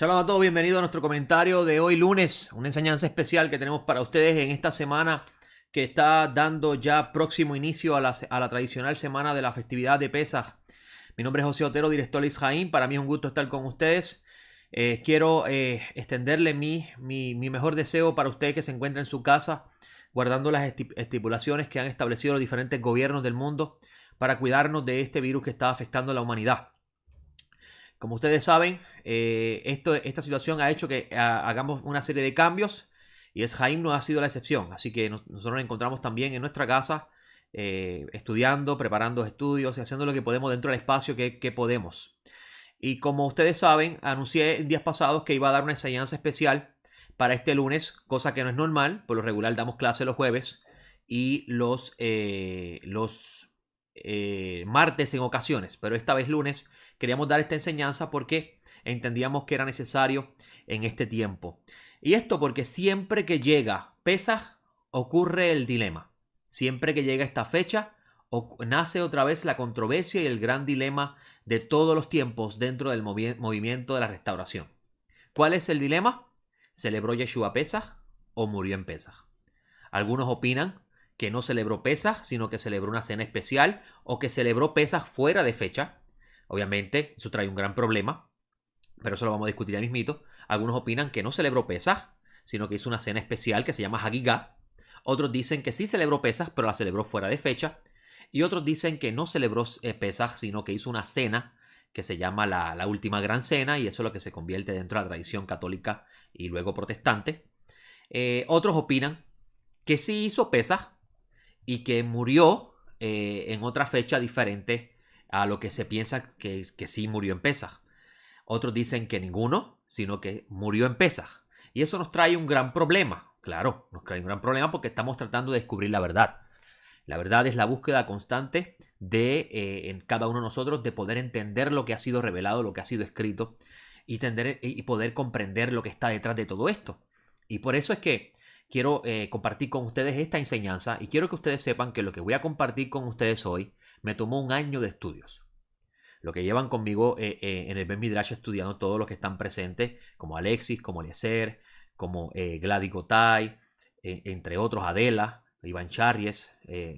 Shalom a todos, bienvenidos a nuestro comentario de hoy lunes, una enseñanza especial que tenemos para ustedes en esta semana que está dando ya próximo inicio a la tradicional semana de la festividad de Pesaj. Mi nombre es José Otero, director de Israel. Para mí es un gusto estar con ustedes. Quiero extenderle mi mejor deseo para usted que se encuentra en su casa, guardando las estipulaciones que han establecido los diferentes gobiernos del mundo para cuidarnos de este virus que está afectando a la humanidad. Como ustedes saben, esta situación ha hecho que hagamos una serie de cambios y Jaime no ha sido la excepción. Así que nosotros nos encontramos también en nuestra casa estudiando, preparando estudios y haciendo lo que podemos dentro del espacio que podemos. Y como ustedes saben, anuncié en días pasados que iba a dar una enseñanza especial para este lunes, cosa que no es normal. Por lo regular damos clase los jueves y los martes en ocasiones, pero esta vez lunes queríamos dar esta enseñanza porque entendíamos que era necesario en este tiempo. Y esto porque siempre que llega Pesaj ocurre el dilema. Siempre que llega esta fecha nace otra vez la controversia y el gran dilema de todos los tiempos dentro del movimiento de la restauración. ¿Cuál es el dilema? ¿Celebró Yeshua Pesaj o murió en Pesaj? Algunos opinan que no celebró Pesaj, sino que celebró una cena especial o que celebró Pesaj fuera de fecha. Obviamente, eso trae un gran problema, pero eso lo vamos a discutir ya mismito. Algunos opinan que no celebró Pesaj, sino que hizo una cena especial que se llama Hagigah. Otros dicen que sí celebró Pesaj, pero la celebró fuera de fecha. Y otros dicen que no celebró Pesaj, sino que hizo una cena que se llama la última gran cena, y eso es lo que se convierte dentro de la tradición católica y luego protestante. Otros opinan que sí hizo Pesaj y que murió en otra fecha diferente a lo que se piensa que sí murió en Pesaj. Otros dicen que ninguno, sino que murió en Pesaj. Y eso nos trae un gran problema. Claro, nos trae un gran problema porque estamos tratando de descubrir la verdad. La verdad es la búsqueda constante en cada uno de nosotros de poder entender lo que ha sido revelado, lo que ha sido escrito y poder comprender lo que está detrás de todo esto. Y por eso es que quiero compartir con ustedes esta enseñanza y quiero que ustedes sepan que lo que voy a compartir con ustedes hoy me tomó un año de estudios. Lo que llevan conmigo en el Ben Midrash estudiando todos los que están presentes, como Alexis, como Eliezer, como Gladys Gotay, entre otros Adela, Iván Charries,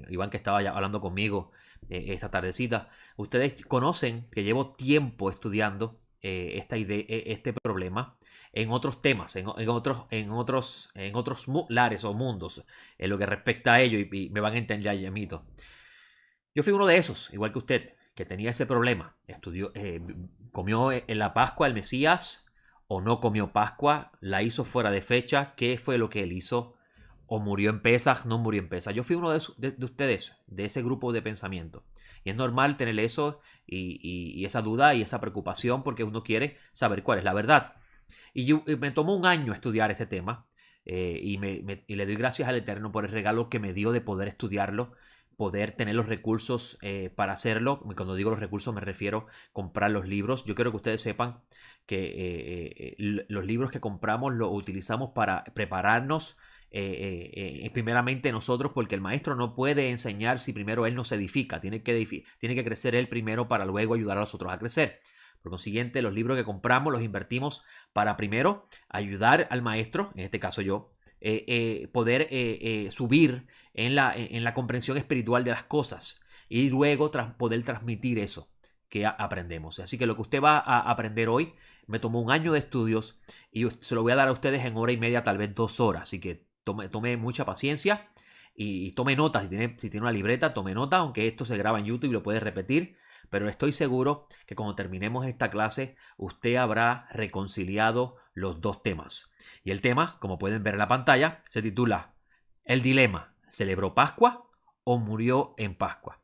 Iván que estaba ya hablando conmigo esta tardecita. Ustedes conocen que llevo tiempo estudiando esta idea, este problema en otros temas, en otros lares o mundos, en lo que respecta a ello, y me van a entender ya, mito. Yo fui uno de esos, igual que usted, que tenía ese problema. Comió en la Pascua el Mesías o no comió Pascua, la hizo fuera de fecha, ¿qué fue lo que él hizo? O murió en Pesaj, no murió en Pesaj. Yo fui uno de ustedes, de ese grupo de pensamiento. Y es normal tener eso y esa duda y esa preocupación porque uno quiere saber cuál es la verdad. Y me tomó un año estudiar este tema y le doy gracias al Eterno por el regalo que me dio de poder estudiarlo, poder tener los recursos para hacerlo. Cuando digo los recursos me refiero a comprar los libros. Yo quiero que ustedes sepan que los libros que compramos los utilizamos para prepararnos primeramente nosotros, porque el maestro no puede enseñar si primero él no se edifica. Tiene que crecer él primero para luego ayudar a los otros a crecer. Por consiguiente, los libros que compramos los invertimos para primero ayudar al maestro, en este caso yo, poder subir en la comprensión espiritual de las cosas y luego poder transmitir eso que aprendemos. Así que lo que usted va a aprender hoy me tomó un año de estudios y se lo voy a dar a ustedes en hora y media, tal vez 2 horas. Así que tome mucha paciencia y tome notas. Si tiene una libreta, tome nota, aunque esto se graba en YouTube y lo puede repetir. Pero estoy seguro que cuando terminemos esta clase, usted habrá reconciliado los dos temas. Y el tema, como pueden ver en la pantalla, se titula El dilema: ¿celebró Pascua o murió en Pascua?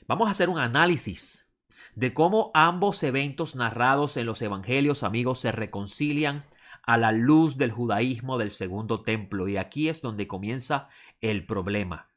Vamos a hacer un análisis de cómo ambos eventos narrados en los evangelios, amigos, se reconcilian a la luz del judaísmo del segundo templo. Y aquí es donde comienza el problema.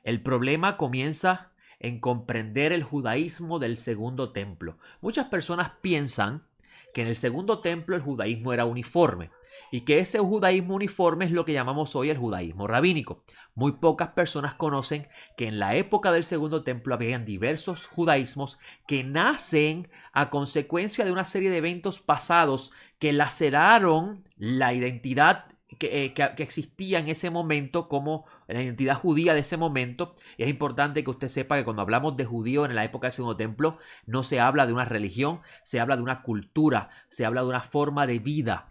El problema comienza en comprender el judaísmo del segundo templo. Muchas personas piensan que en el segundo templo el judaísmo era uniforme. y que ese judaísmo uniforme es lo que llamamos hoy el judaísmo rabínico. Muy pocas personas conocen que en la época del Segundo Templo habían diversos judaísmos que nacen a consecuencia de una serie de eventos pasados que laceraron la identidad que existía en ese momento como la identidad judía de ese momento. Y es importante que usted sepa que cuando hablamos de judío en la época del Segundo Templo no se habla de una religión, se habla de una cultura, se habla de una forma de vida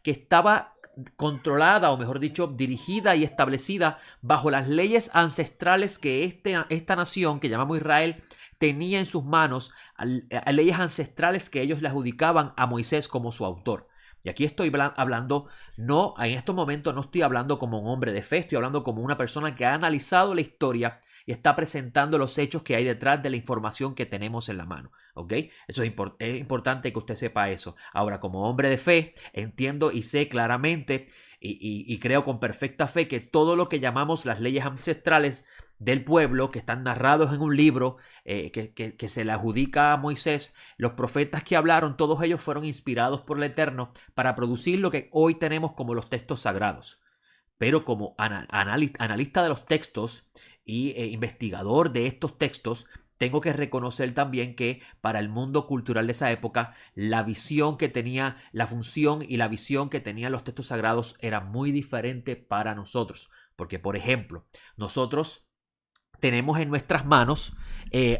que estaba controlada, o mejor dicho, dirigida y establecida bajo las leyes ancestrales que esta nación que llamamos Israel tenía en sus manos, a leyes ancestrales que ellos le adjudicaban a Moisés como su autor. Y aquí estoy hablando, no, en estos momentos no estoy hablando como un hombre de fe, estoy hablando como una persona que ha analizado la historia y está presentando los hechos que hay detrás de la información que tenemos en la mano. ¿Ok? Eso es importante que usted sepa eso. Ahora, como hombre de fe, entiendo y sé claramente y creo con perfecta fe que todo lo que llamamos las leyes ancestrales del pueblo, que están narrados en un libro que se le adjudica a Moisés, los profetas que hablaron, todos ellos fueron inspirados por el Eterno para producir lo que hoy tenemos como los textos sagrados. Pero como analista de los textos y investigador de estos textos, tengo que reconocer también que para el mundo cultural de esa época, la visión que tenía, la función y la visión que tenían los textos sagrados era muy diferente para nosotros. Porque, por ejemplo, nosotros tenemos en nuestras manos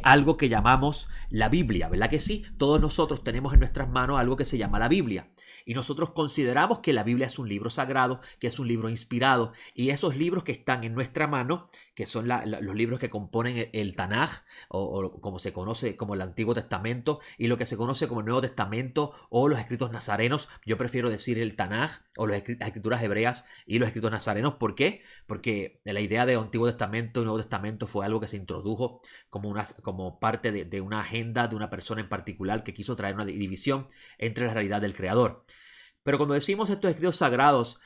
algo que llamamos la Biblia, ¿verdad que sí? Todos nosotros tenemos en nuestras manos algo que se llama la Biblia. Y nosotros consideramos que la Biblia es un libro sagrado, que es un libro inspirado. Y esos libros que están en nuestra mano, que son los libros que componen el Tanaj, o como se conoce como el Antiguo Testamento, y lo que se conoce como el Nuevo Testamento, o los escritos nazarenos. Yo prefiero decir el Tanaj, o las escrituras hebreas y los escritos nazarenos. ¿Por qué? Porque la idea de Antiguo Testamento y Nuevo Testamento fue algo que se introdujo como parte de una agenda de una persona en particular que quiso traer una división entre la realidad del Creador. Pero cuando decimos estos escritos sagrados,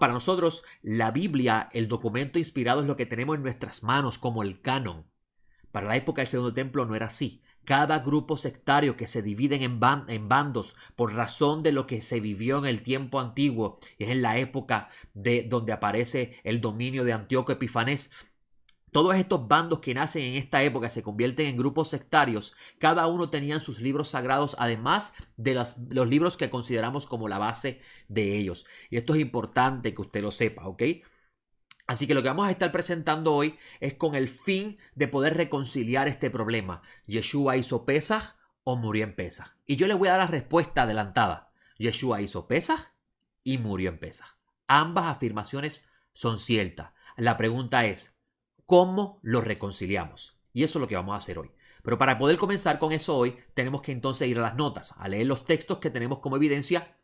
para nosotros, la Biblia, el documento inspirado, es lo que tenemos en nuestras manos como el canon. Para la época del Segundo Templo no era así. Cada grupo sectario que se dividen en bandos por razón de lo que se vivió en el tiempo antiguo, y es en la época donde aparece el dominio de Antíoco Epifanés. Todos estos bandos que nacen en esta época se convierten en grupos sectarios. Cada uno tenía sus libros sagrados, además de los libros que consideramos como la base de ellos. Y esto es importante que usted lo sepa, ¿ok? Así que lo que vamos a estar presentando hoy es con el fin de poder reconciliar este problema. ¿Yeshua hizo Pesaj o murió en Pesaj? Y yo le voy a dar la respuesta adelantada. Yeshua hizo Pesaj y murió en Pesaj. Ambas afirmaciones son ciertas. La pregunta es, ¿cómo lo reconciliamos? Y eso es lo que vamos a hacer hoy. Pero para poder comenzar con eso hoy, tenemos que entonces ir a las notas, a leer los textos que tenemos como evidencia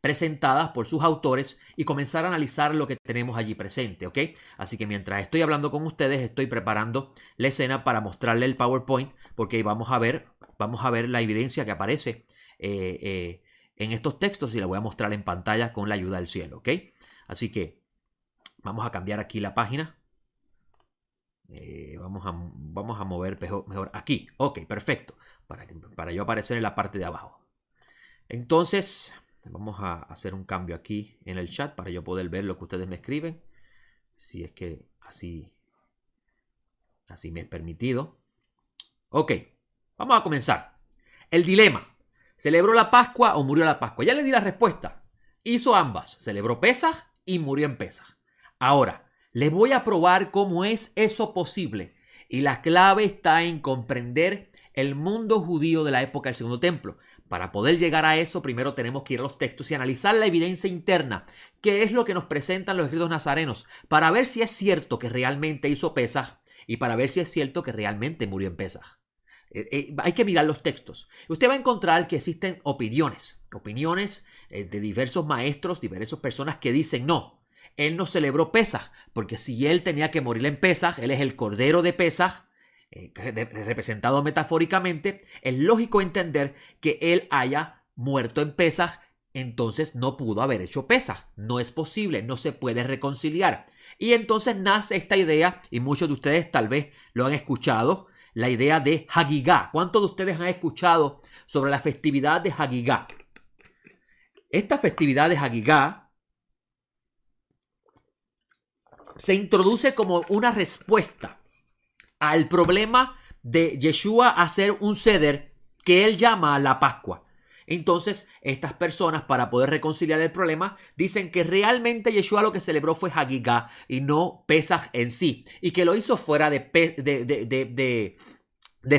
presentadas por sus autores y comenzar a analizar lo que tenemos allí presente, ¿ok? Así que mientras estoy hablando con ustedes, estoy preparando la escena para mostrarle el PowerPoint, porque vamos a ver la evidencia que aparece en estos textos y la voy a mostrar en pantalla con la ayuda del cielo, ¿ok? Así que vamos a cambiar aquí la página. Vamos a mover mejor aquí. Ok, perfecto. Para yo aparecer en la parte de abajo. Entonces, vamos a hacer un cambio aquí en el chat para yo poder ver lo que ustedes me escriben. Si es que así me es permitido. Ok, vamos a comenzar. El dilema. ¿Celebró la Pascua o murió la Pascua? Ya le di la respuesta. Hizo ambas. Celebró Pesaj y murió en Pesaj. Ahora, les voy a probar cómo es eso posible. Y la clave está en comprender el mundo judío de la época del Segundo Templo. Para poder llegar a eso, primero tenemos que ir a los textos y analizar la evidencia interna. ¿Qué es lo que nos presentan los escritos nazarenos? Para ver si es cierto que realmente hizo Pesaj y para ver si es cierto que realmente murió en Pesaj. Hay que mirar los textos. Usted va a encontrar que existen opiniones de diversos maestros, diversas personas que dicen no. Él no celebró Pesaj, porque si él tenía que morir en Pesaj, él es el cordero de Pesaj, representado metafóricamente, es lógico entender que él haya muerto en Pesaj, entonces no pudo haber hecho Pesaj. No es posible, no se puede reconciliar. Y entonces nace esta idea, y muchos de ustedes tal vez lo han escuchado, la idea de Hagigá. ¿Cuántos de ustedes han escuchado sobre la festividad de Hagigá? esta festividad de Hagigah se introduce como una respuesta al problema de Yeshua hacer un seder que él llama la Pascua. Entonces, estas personas, para poder reconciliar el problema, dicen que realmente Yeshua lo que celebró fue Hagigah y no Pesaj en sí, y que lo hizo fuera de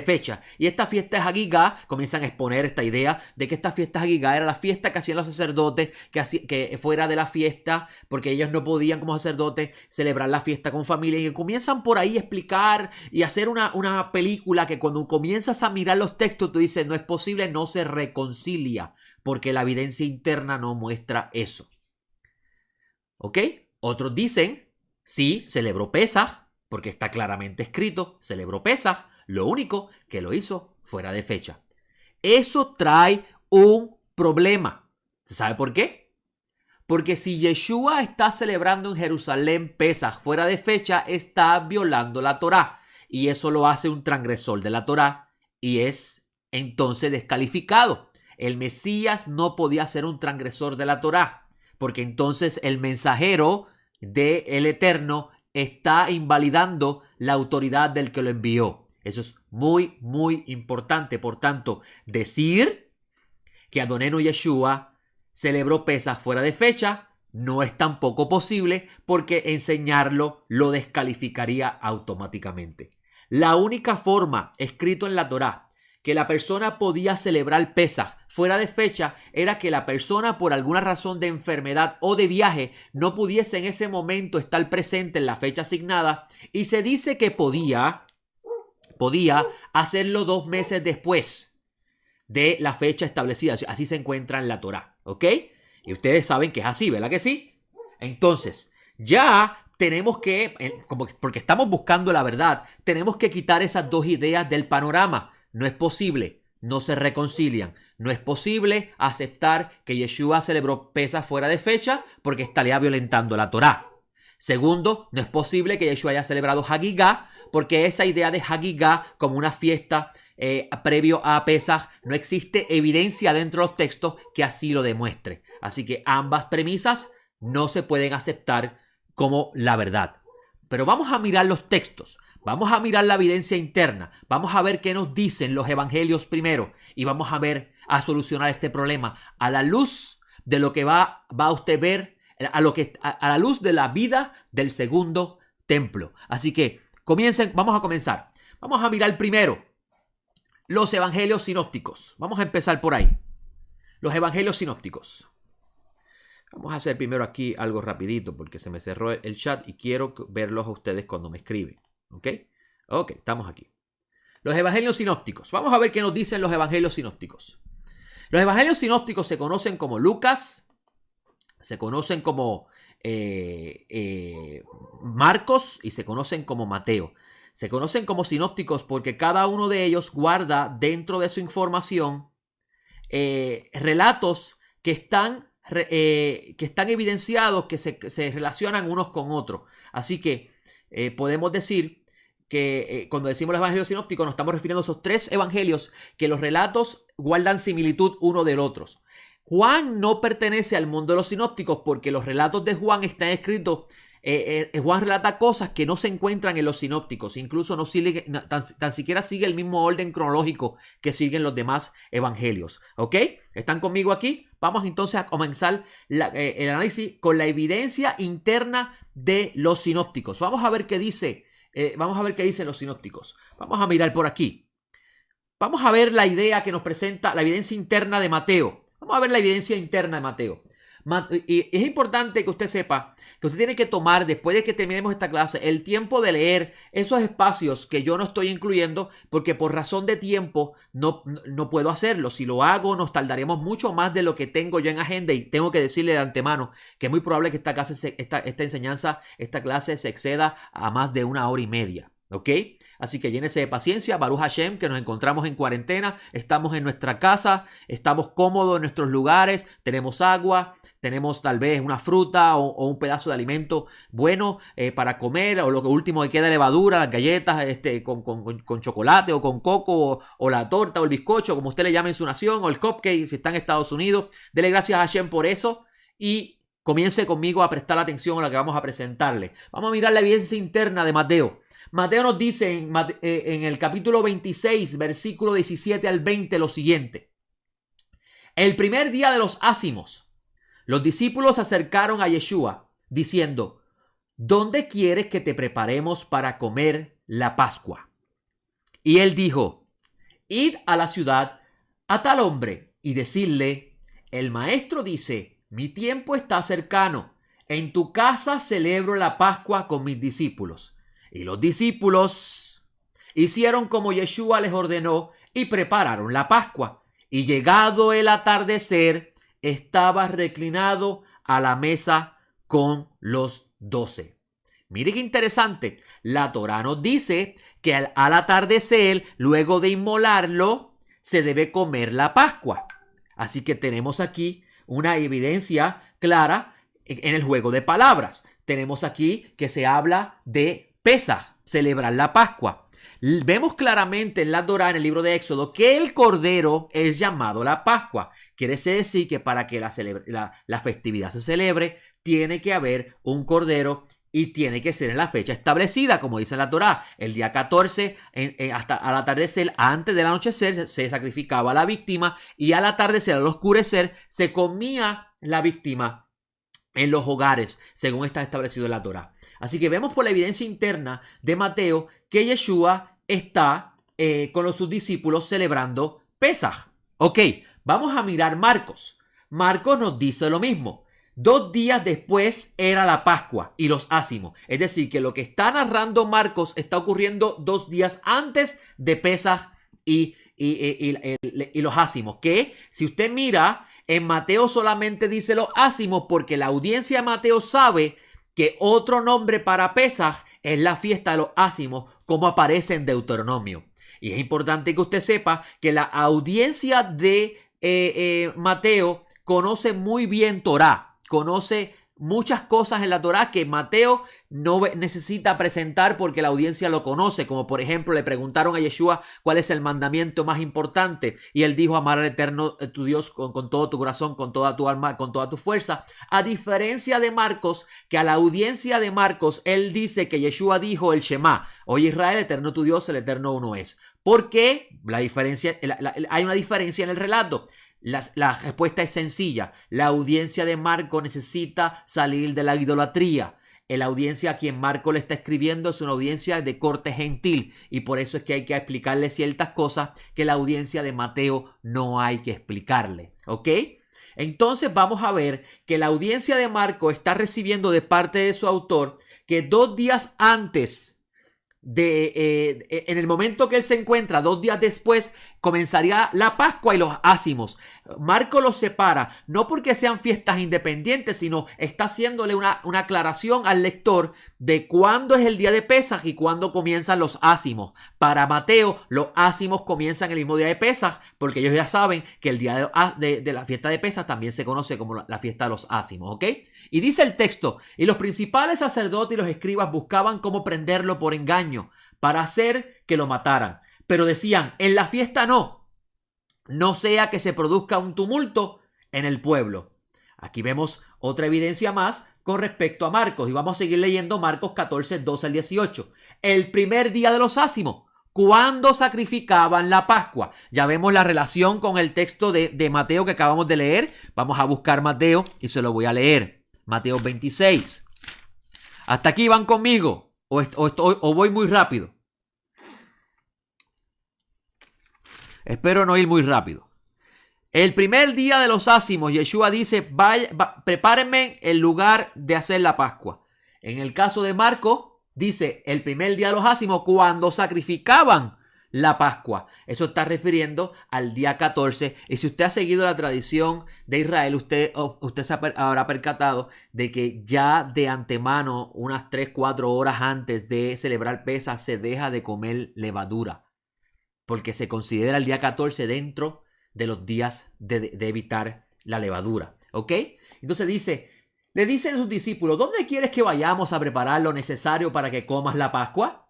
fecha. Y esta fiesta de Hagigah comienzan a exponer esta idea de que esta fiesta de Hagigah era la fiesta que hacían los sacerdotes, que fuera de la fiesta, porque ellos no podían como sacerdotes celebrar la fiesta con familia, y que comienzan por ahí a explicar y hacer una película que cuando comienzas a mirar los textos tú dices, no es posible, no se reconcilia, porque la evidencia interna no muestra eso. ¿Ok? Otros dicen, sí, celebró Pesaj, porque está claramente escrito, celebró Pesaj, lo único que lo hizo fuera de fecha. Eso trae un problema. ¿Sabe por qué? Porque si Yeshua está celebrando en Jerusalén Pesaj fuera de fecha, está violando la Torá. Y eso lo hace un transgresor de la Torá y es entonces descalificado. El Mesías no podía ser un transgresor de la Torá, porque entonces el mensajero del Eterno está invalidando la autoridad del que lo envió. Eso es muy, muy importante. Por tanto, decir que Adonenu Yeshua celebró Pesaj fuera de fecha no es tampoco posible, porque enseñarlo lo descalificaría automáticamente. La única forma, escrito en la Torá, que la persona podía celebrar Pesaj fuera de fecha era que la persona, por alguna razón de enfermedad o de viaje, no pudiese en ese momento estar presente en la fecha asignada, y se dice que podía hacerlo 2 meses después de la fecha establecida. Así se encuentra en la Torá, ¿ok? Y ustedes saben que es así, ¿verdad que sí? Entonces, ya tenemos que, porque estamos buscando la verdad, tenemos que quitar esas dos ideas del panorama. No es posible, no se reconcilian. No es posible aceptar que Yeshua celebró Pesaj fuera de fecha porque estaría violentando la Torá. Segundo, no es posible que Yeshua haya celebrado Hagigah, porque esa idea de Hagigah como una fiesta previo a Pesaj, no existe evidencia dentro de los textos que así lo demuestre. Así que ambas premisas no se pueden aceptar como la verdad. Pero vamos a mirar los textos, vamos a mirar la evidencia interna, vamos a ver qué nos dicen los evangelios primero y vamos a solucionar este problema a la luz de lo que va a usted ver, a la luz de la vida del segundo templo. Así que vamos a comenzar. Vamos a mirar primero los evangelios sinópticos. Vamos a empezar por ahí. Los evangelios sinópticos. Vamos a hacer primero aquí algo rapidito porque se me cerró el chat y quiero verlos a ustedes cuando me escriben. ¿Ok? Ok, estamos aquí. Los evangelios sinópticos. Vamos a ver qué nos dicen los evangelios sinópticos. Los evangelios sinópticos se conocen como Lucas, se conocen como Marcos y se conocen como Mateo. Se conocen como sinópticos porque cada uno de ellos guarda dentro de su información relatos que están evidenciados, que se relacionan unos con otros. Así que podemos decir que cuando decimos los evangelios sinópticos nos estamos refiriendo a esos 3 evangelios que los relatos guardan similitud uno del otro. Juan no pertenece al mundo de los sinópticos porque los relatos de Juan están escritos. Juan relata cosas que no se encuentran en los sinópticos. Incluso no sigue, tan siquiera sigue el mismo orden cronológico que siguen los demás evangelios. ¿Ok? ¿Están conmigo aquí? Vamos entonces a comenzar el análisis con la evidencia interna de los sinópticos. Vamos a ver qué dice. Vamos a ver qué dicen los sinópticos. Vamos a mirar por aquí. Vamos a ver la idea que nos presenta la evidencia interna de Mateo. Vamos a ver la evidencia interna de Mateo. Y es importante que usted sepa que usted tiene que tomar, después de que terminemos esta clase, el tiempo de leer esos espacios que yo no estoy incluyendo porque por razón de tiempo no puedo hacerlo. Si lo hago nos tardaremos mucho más de lo que tengo yo en agenda y tengo que decirle de antemano que es muy probable que esta clase se exceda a más de 1 hora y media. ¿Ok? Así que llénese de paciencia, Baruch Hashem, que nos encontramos en cuarentena, estamos en nuestra casa, estamos cómodos en nuestros lugares, tenemos agua, tenemos tal vez una fruta o un pedazo de alimento bueno para comer, o lo último que queda, levadura, las galletas con chocolate o con coco, o la torta o el bizcocho, como usted le llame en su nación, o el cupcake si está en Estados Unidos. Dele gracias a Hashem por eso y comience conmigo a prestar atención a lo que vamos a presentarle. Vamos a mirar la evidencia interna de Mateo. Mateo nos dice en el capítulo 26, versículo 17 al 20 lo siguiente. El primer día de los ácimos, los discípulos se acercaron a Yeshua diciendo, ¿dónde quieres que te preparemos para comer la Pascua? Y él dijo, id a la ciudad a tal hombre y decirle, el maestro dice, mi tiempo está cercano, en tu casa celebro la Pascua con mis discípulos. Y los discípulos hicieron como Yeshua les ordenó y prepararon la Pascua. Y llegado el atardecer, estaba reclinado a la mesa con los 12. Mire qué interesante. La Torá nos dice que al atardecer, luego de inmolarlo, se debe comer la Pascua. Así que tenemos aquí una evidencia clara en el juego de palabras. Tenemos aquí que se habla de Pesaj, celebrar la Pascua. Vemos claramente en la Torá, en el libro de Éxodo, que el cordero es llamado la Pascua. Quiere decir que para que la festividad se celebre, tiene que haber un cordero y tiene que ser en la fecha establecida, como dice la Torá. El día 14, hasta al atardecer, antes del anochecer, se sacrificaba la víctima y al atardecer, al oscurecer, se comía la víctima en los hogares, según está establecido en la Torá. Así que vemos por la evidencia interna de Mateo que Yeshua está con sus discípulos celebrando Pesaj. Ok, vamos a mirar Marcos. Marcos nos dice lo mismo. 2 días después era la Pascua y los ácimos. Es decir, que lo que está narrando Marcos está ocurriendo 2 días antes de Pesaj y los ácimos. Que si usted mira, en Mateo solamente dice los ácimos porque la audiencia de Mateo sabe que otro nombre para Pesaj es la fiesta de los ácimos, como aparece en Deuteronomio. Y es importante que usted sepa que la audiencia de Mateo conoce muy bien Torá, conoce muchas cosas en la Torá que Mateo no necesita presentar porque la audiencia lo conoce, como por ejemplo le preguntaron a Yeshua cuál es el mandamiento más importante y él dijo amar al Eterno tu Dios con todo tu corazón, con toda tu alma, con toda tu fuerza. A diferencia de Marcos, que a la audiencia de Marcos él dice que Yeshua dijo el Shema, oye Israel, Eterno tu Dios, el Eterno uno es. ¿Por qué? Hay una diferencia en el relato. La respuesta es sencilla. La audiencia de Marco necesita salir de la idolatría. La audiencia a quien Marco le está escribiendo es una audiencia de corte gentil y por eso es que hay que explicarle ciertas cosas que la audiencia de Mateo no hay que explicarle. ¿Ok? Entonces vamos a ver que la audiencia de Marco está recibiendo de parte de su autor que 2 días antes en el momento que él se encuentra, 2 días después, comenzaría la Pascua y los ácimos. Marco los separa, no porque sean fiestas independientes, sino está haciéndole una aclaración al lector de cuándo es el día de Pesaj y cuándo comienzan los ácimos. Para Mateo, los ácimos comienzan el mismo día de Pesaj, porque ellos ya saben que el día de la fiesta de Pesaj también se conoce como la fiesta de los ácimos, ¿ok? Y dice el texto, y los principales sacerdotes y los escribas buscaban cómo prenderlo por engaño, para hacer que lo mataran. Pero decían, en la fiesta no sea que se produzca un tumulto en el pueblo. Aquí vemos otra evidencia más con respecto a Marcos. Y vamos a seguir leyendo Marcos 14, 12 al 18. El primer día de los ácimos, cuando sacrificaban la Pascua. Ya vemos la relación con el texto de Mateo que acabamos de leer. Vamos a buscar Mateo y se lo voy a leer. Mateo 26. ¿Hasta aquí van conmigo? ¿O voy muy rápido? Espero no ir muy rápido. El primer día de los ácimos, Yeshua dice, prepárenme el lugar de hacer la Pascua. En el caso de Marco, dice, el primer día de los ácimos, cuando sacrificaban la Pascua. Eso está refiriendo al día 14. Y si usted ha seguido la tradición de Israel, usted se habrá percatado de que ya de antemano, unas 3-4 horas antes de celebrar Pesaj, se deja de comer levadura, porque se considera el día 14 dentro de los días de evitar la levadura. ¿Ok? Entonces le dicen a sus discípulos: ¿dónde quieres que vayamos a preparar lo necesario para que comas la Pascua?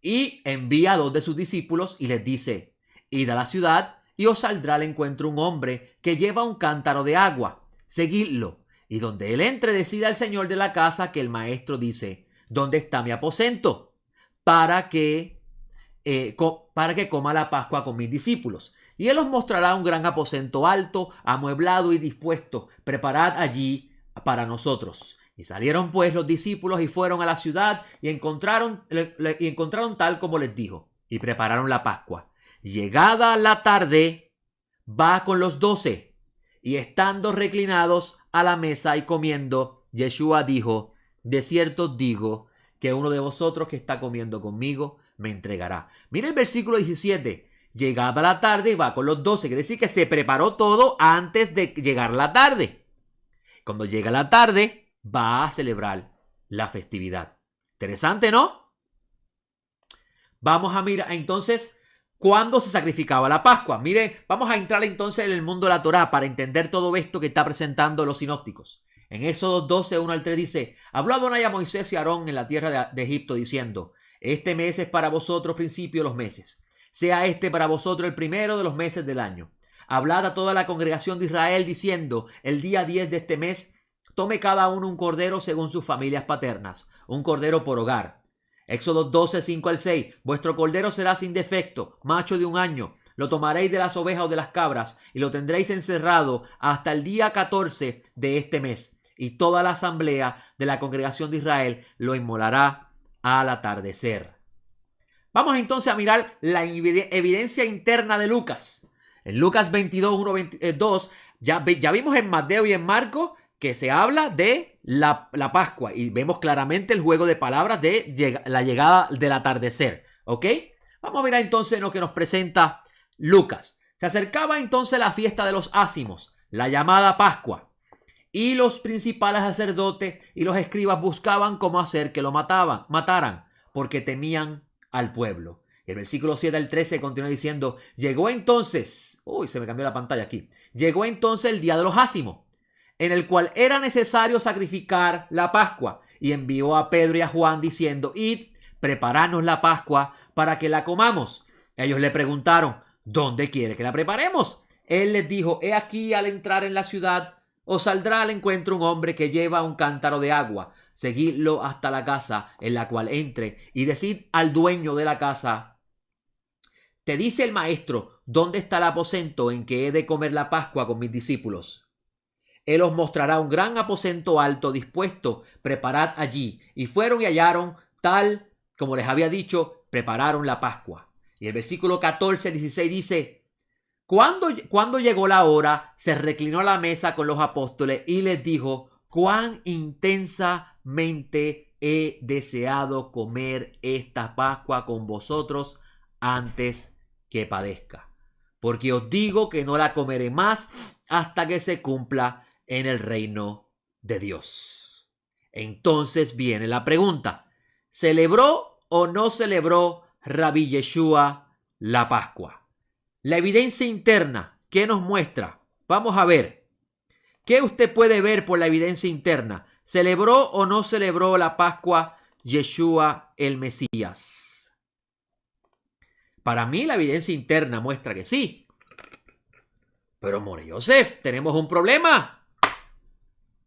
Y envía a 2 de sus discípulos y les dice: id a la ciudad y os saldrá al encuentro un hombre que lleva un cántaro de agua. Seguidlo. Y donde él entre, decida al señor de la casa que el maestro dice: ¿dónde está mi aposento? Para que coma la Pascua con mis discípulos. Y él os mostrará un gran aposento alto, amueblado y dispuesto. Preparad allí para nosotros. Y salieron pues los discípulos y fueron a la ciudad y encontraron tal como les dijo, y prepararon la Pascua. Llegada la tarde, va con los 12, y estando reclinados a la mesa y comiendo, Yeshua dijo: de cierto os digo que uno de vosotros que está comiendo conmigo me entregará. Mira el versículo 17. Llegada la tarde, va con los 12. Quiere decir que se preparó todo antes de llegar la tarde. Cuando llega la tarde, va a celebrar la festividad. Interesante, ¿no? Vamos a mirar entonces cuándo se sacrificaba la Pascua. Mire, vamos a entrar entonces en el mundo de la Torá para entender todo esto que está presentando los sinópticos. En Éxodo 12, 1 al 3 dice: habló Adonai a Moisés y Aarón en la tierra de Egipto diciendo: este mes es para vosotros principio de los meses. Sea este para vosotros el primero de los meses del año. Hablad a toda la congregación de Israel diciendo: el día 10 de este mes tome cada uno un cordero según sus familias paternas, un cordero por hogar. Éxodo 12, 5 al 6. Vuestro cordero será sin defecto, macho de 1 año. Lo tomaréis de las ovejas o de las cabras y lo tendréis encerrado hasta el día 14 de este mes. Y toda la asamblea de la congregación de Israel lo inmolará al atardecer. Vamos entonces a mirar la evidencia interna de Lucas. En Lucas 22, 1, 22, ya vimos en Mateo y en Marcos que se habla de la Pascua y vemos claramente el juego de palabras de la llegada del atardecer. ¿Ok? Vamos a mirar entonces lo que nos presenta Lucas. Se acercaba entonces la fiesta de los ácimos, la llamada Pascua, y los principales sacerdotes y los escribas buscaban cómo hacer que lo mataran, porque temían al pueblo. El versículo 7 al 13 continúa diciendo: llegó entonces, se me cambió la pantalla aquí, llegó entonces el día de los ácimos, en el cual era necesario sacrificar la Pascua, y envió a Pedro y a Juan diciendo: id, prepararnos la Pascua para que la comamos. Ellos le preguntaron: ¿dónde quiere que la preparemos? Él les dijo: he aquí, al entrar en la ciudad os saldrá al encuentro un hombre que lleva un cántaro de agua. Seguidlo hasta la casa en la cual entre y decid al dueño de la casa: te dice el maestro, ¿dónde está el aposento en que he de comer la Pascua con mis discípulos? Él os mostrará un gran aposento alto dispuesto, preparad allí. Y fueron y hallaron tal como les había dicho, prepararon la Pascua. Y el versículo 14 al 16 dice: cuando llegó la hora, se reclinó a la mesa con los apóstoles y les dijo: cuán intensamente he deseado comer esta Pascua con vosotros antes que padezca. Porque os digo que no la comeré más hasta que se cumpla en el reino de Dios. Entonces viene la pregunta: ¿celebró o no celebró Rabbi Yeshua la Pascua? La evidencia interna, ¿qué nos muestra? Vamos a ver. ¿Qué usted puede ver por la evidencia interna? ¿Celebró o no celebró la Pascua Yeshua el Mesías? Para mí la evidencia interna muestra que sí. Pero More Yosef, tenemos un problema.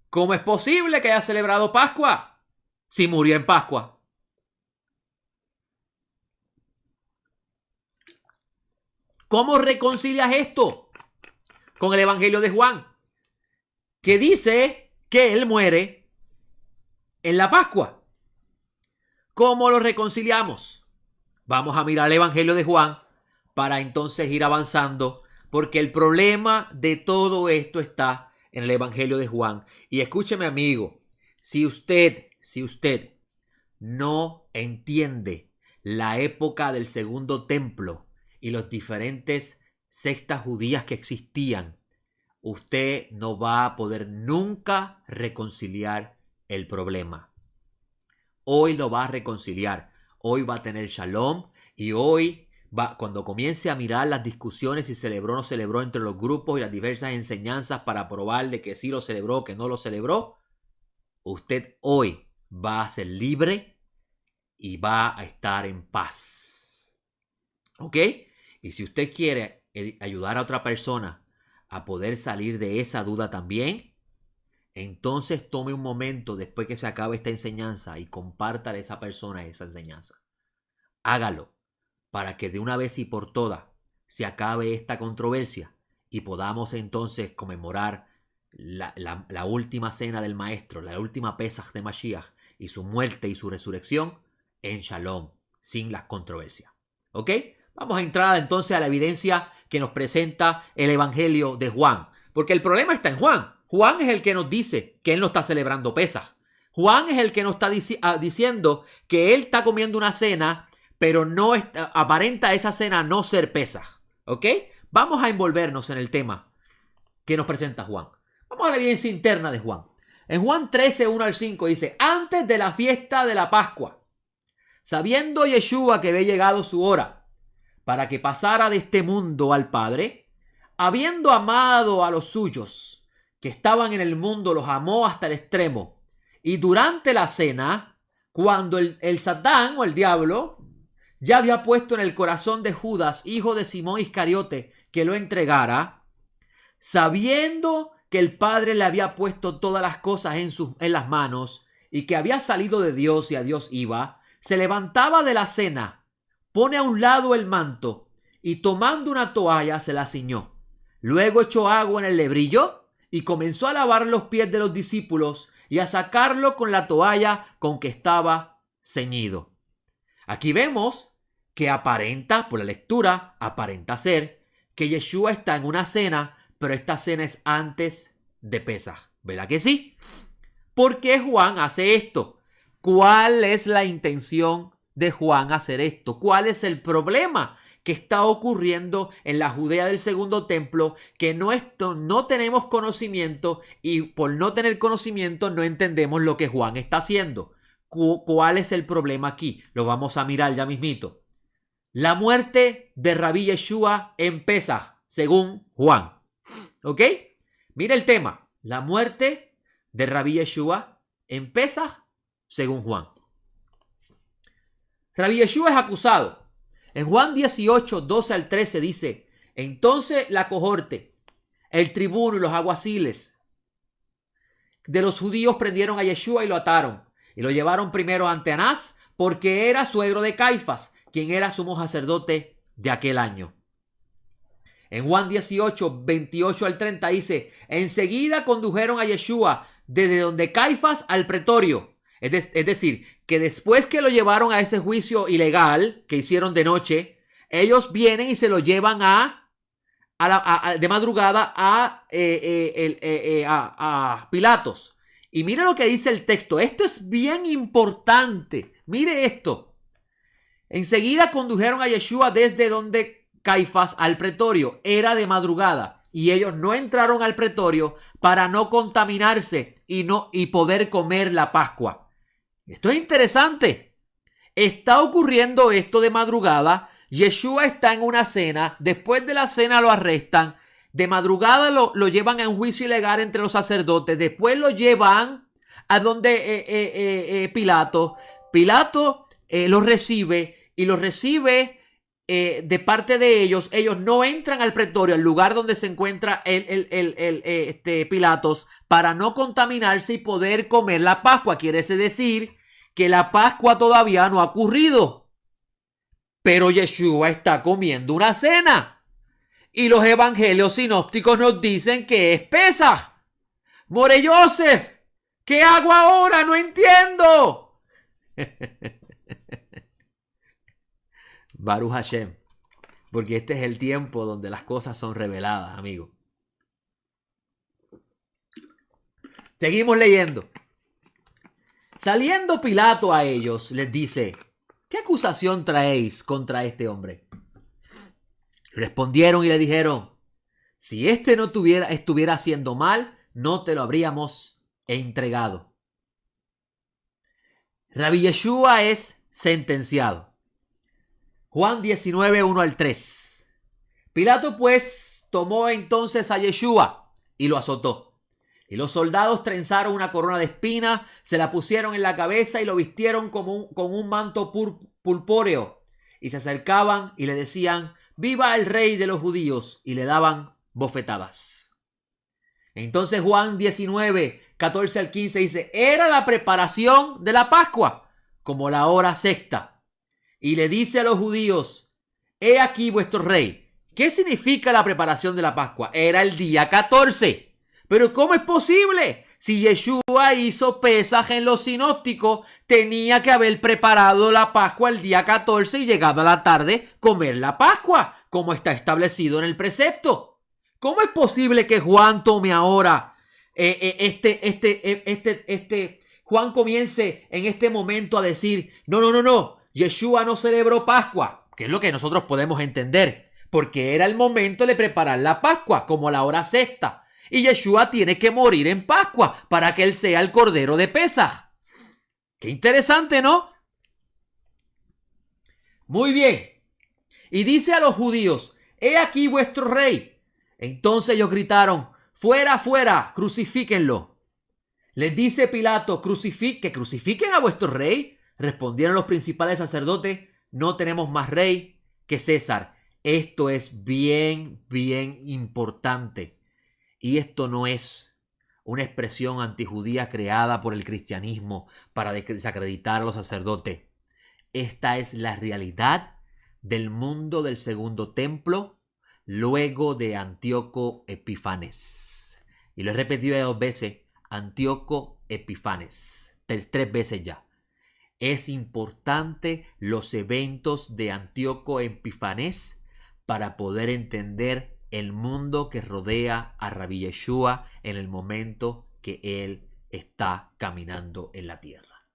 ¿Cómo es posible que haya celebrado Pascua si murió en Pascua? ¿Cómo reconcilias esto con el Evangelio de Juan, que dice que él muere en la Pascua? ¿Cómo lo reconciliamos? Vamos a mirar el Evangelio de Juan para entonces ir avanzando, porque el problema de todo esto está en el Evangelio de Juan. Y escúcheme, amigo, si usted no entiende la época del segundo templo y los diferentes sectas judías que existían, usted no va a poder nunca reconciliar el problema. Hoy lo va a reconciliar. Hoy va a tener shalom y hoy cuando comience a mirar las discusiones si celebró o no celebró entre los grupos y las diversas enseñanzas para probarle que sí lo celebró, que no lo celebró, usted hoy va a ser libre y va a estar en paz. ¿Ok? Y si usted quiere ayudar a otra persona a poder salir de esa duda también, entonces tome un momento después que se acabe esta enseñanza y comparta a esa persona esa enseñanza. Hágalo para que de una vez y por todas se acabe esta controversia y podamos entonces conmemorar la última cena del Maestro, la última Pesaj de Mashiach y su muerte y su resurrección en Shalom, sin las controversias. ¿Ok? Vamos a entrar entonces a la evidencia que nos presenta el Evangelio de Juan, porque el problema está en Juan. Juan es el que nos dice que él no está celebrando Pesaj. Juan es el que nos está diciendo que él está comiendo una cena, pero no aparenta esa cena no ser Pesaj. ¿Ok? Vamos a envolvernos en el tema que nos presenta Juan. Vamos a la evidencia interna de Juan. En Juan 13, 1 al 5 dice: antes de la fiesta de la Pascua, sabiendo Yeshua que había llegado su hora para que pasara de este mundo al Padre, habiendo amado a los suyos que estaban en el mundo, los amó hasta el extremo. Y durante la cena, cuando el Satán o el diablo ya había puesto en el corazón de Judas, hijo de Simón Iscariote, que lo entregara, sabiendo que el Padre le había puesto todas las cosas en las manos y que había salido de Dios y a Dios iba, se levantaba de la cena, pone a un lado el manto y tomando una toalla se la ciñó. Luego echó agua en el lebrillo y comenzó a lavar los pies de los discípulos y a sacarlo con la toalla con que estaba ceñido. Aquí vemos que aparenta, por la lectura, aparenta ser que Yeshua está en una cena, pero esta cena es antes de Pesaj. ¿Verdad que sí? ¿Por qué Juan hace esto? ¿Cuál es la intención de Juan hacer esto? ¿Cuál es el problema que está ocurriendo en la Judea del segundo templo? Que no tenemos conocimiento y por no tener conocimiento no entendemos lo que Juan está haciendo. ¿Cuál es el problema aquí? Lo vamos a mirar ya mismito. La muerte de Rabí Yeshua en Pesaj, según Juan. ¿Ok? Mira el tema. La muerte de Rabí Yeshua en Pesaj, según Juan. Rabí Yeshua es acusado. En Juan 18, 12 al 13 dice: entonces la cohorte, el tribuno y los alguaciles de los judíos prendieron a Yeshua y lo ataron. Y lo llevaron primero ante Anás, porque era suegro de Caifás, quien era sumo sacerdote de aquel año. En Juan 18, 28 al 30 dice: enseguida condujeron a Yeshua desde donde Caifás al pretorio. Es decir, que después que lo llevaron a ese juicio ilegal que hicieron de noche, ellos vienen y se lo llevan de madrugada a Pilatos. Y mire lo que dice el texto. Esto es bien importante. Mire esto. Enseguida condujeron a Yeshua desde donde Caifás al pretorio. Era de madrugada y ellos no entraron al pretorio para no contaminarse y poder comer la Pascua. Esto es interesante. Está ocurriendo esto de madrugada. Yeshua está en una cena. Después de la cena lo arrestan. De madrugada lo llevan a un juicio ilegal entre los sacerdotes. Después lo llevan a donde Pilato. Pilato lo recibe y lo recibe de parte de ellos. Ellos no entran al pretorio, al lugar donde se encuentra Pilatos, para no contaminarse y poder comer la Pascua. Quiere decir que la Pascua todavía no ha ocurrido, pero Yeshua está comiendo una cena y los evangelios sinópticos nos dicen que es Pesaj. More Yosef, ¿qué hago ahora? No entiendo. Baruch Hashem, porque este es el tiempo donde las cosas son reveladas, amigo. Seguimos leyendo. Saliendo Pilato a ellos, les dice: ¿qué acusación traéis contra este hombre? Respondieron y le dijeron, si este no estuviera haciendo mal, no te lo habríamos entregado. Rabbi Yeshua es sentenciado. Juan 19, 1 al 3. Pilato pues tomó entonces a Yeshua y lo azotó. Y los soldados trenzaron una corona de espinas, se la pusieron en la cabeza y lo vistieron con un manto purpúreo. Y se acercaban y le decían, ¡viva el rey de los judíos! Y le daban bofetadas. Entonces Juan 19, 14 al 15 dice, era la preparación de la Pascua, como la hora sexta. Y le dice a los judíos, he aquí vuestro rey. ¿Qué significa la preparación de la Pascua? Era el día 14. Pero ¿cómo es posible? Si Yeshua hizo Pesaj en los sinópticos, tenía que haber preparado la Pascua el día 14 y llegado a la tarde comer la Pascua, como está establecido en el precepto. ¿Cómo es posible que Juan tome ahora, Juan comience en este momento a decir, no, Yeshua no celebró Pascua, que es lo que nosotros podemos entender, porque era el momento de preparar la Pascua, como la hora sexta. Y Yeshua tiene que morir en Pascua para que él sea el cordero de Pesaj. Qué interesante, ¿no? Muy bien. Y dice a los judíos, he aquí vuestro rey. Entonces ellos gritaron, fuera, fuera, crucifíquenlo. Les dice Pilato, que crucifiquen a vuestro rey. Respondieron los principales sacerdotes, no tenemos más rey que César. Esto es bien, bien importante. Y esto no es una expresión antijudía creada por el cristianismo para desacreditar a los sacerdotes. Esta es la realidad del mundo del segundo templo luego de Antíoco Epifanes. Y lo he repetido 2 veces, Antíoco Epifanes, 3 veces ya. Es importante los eventos de Antíoco Epifanes para poder entender el mundo que rodea a Rabbi Yeshua en el momento que él está caminando en la tierra.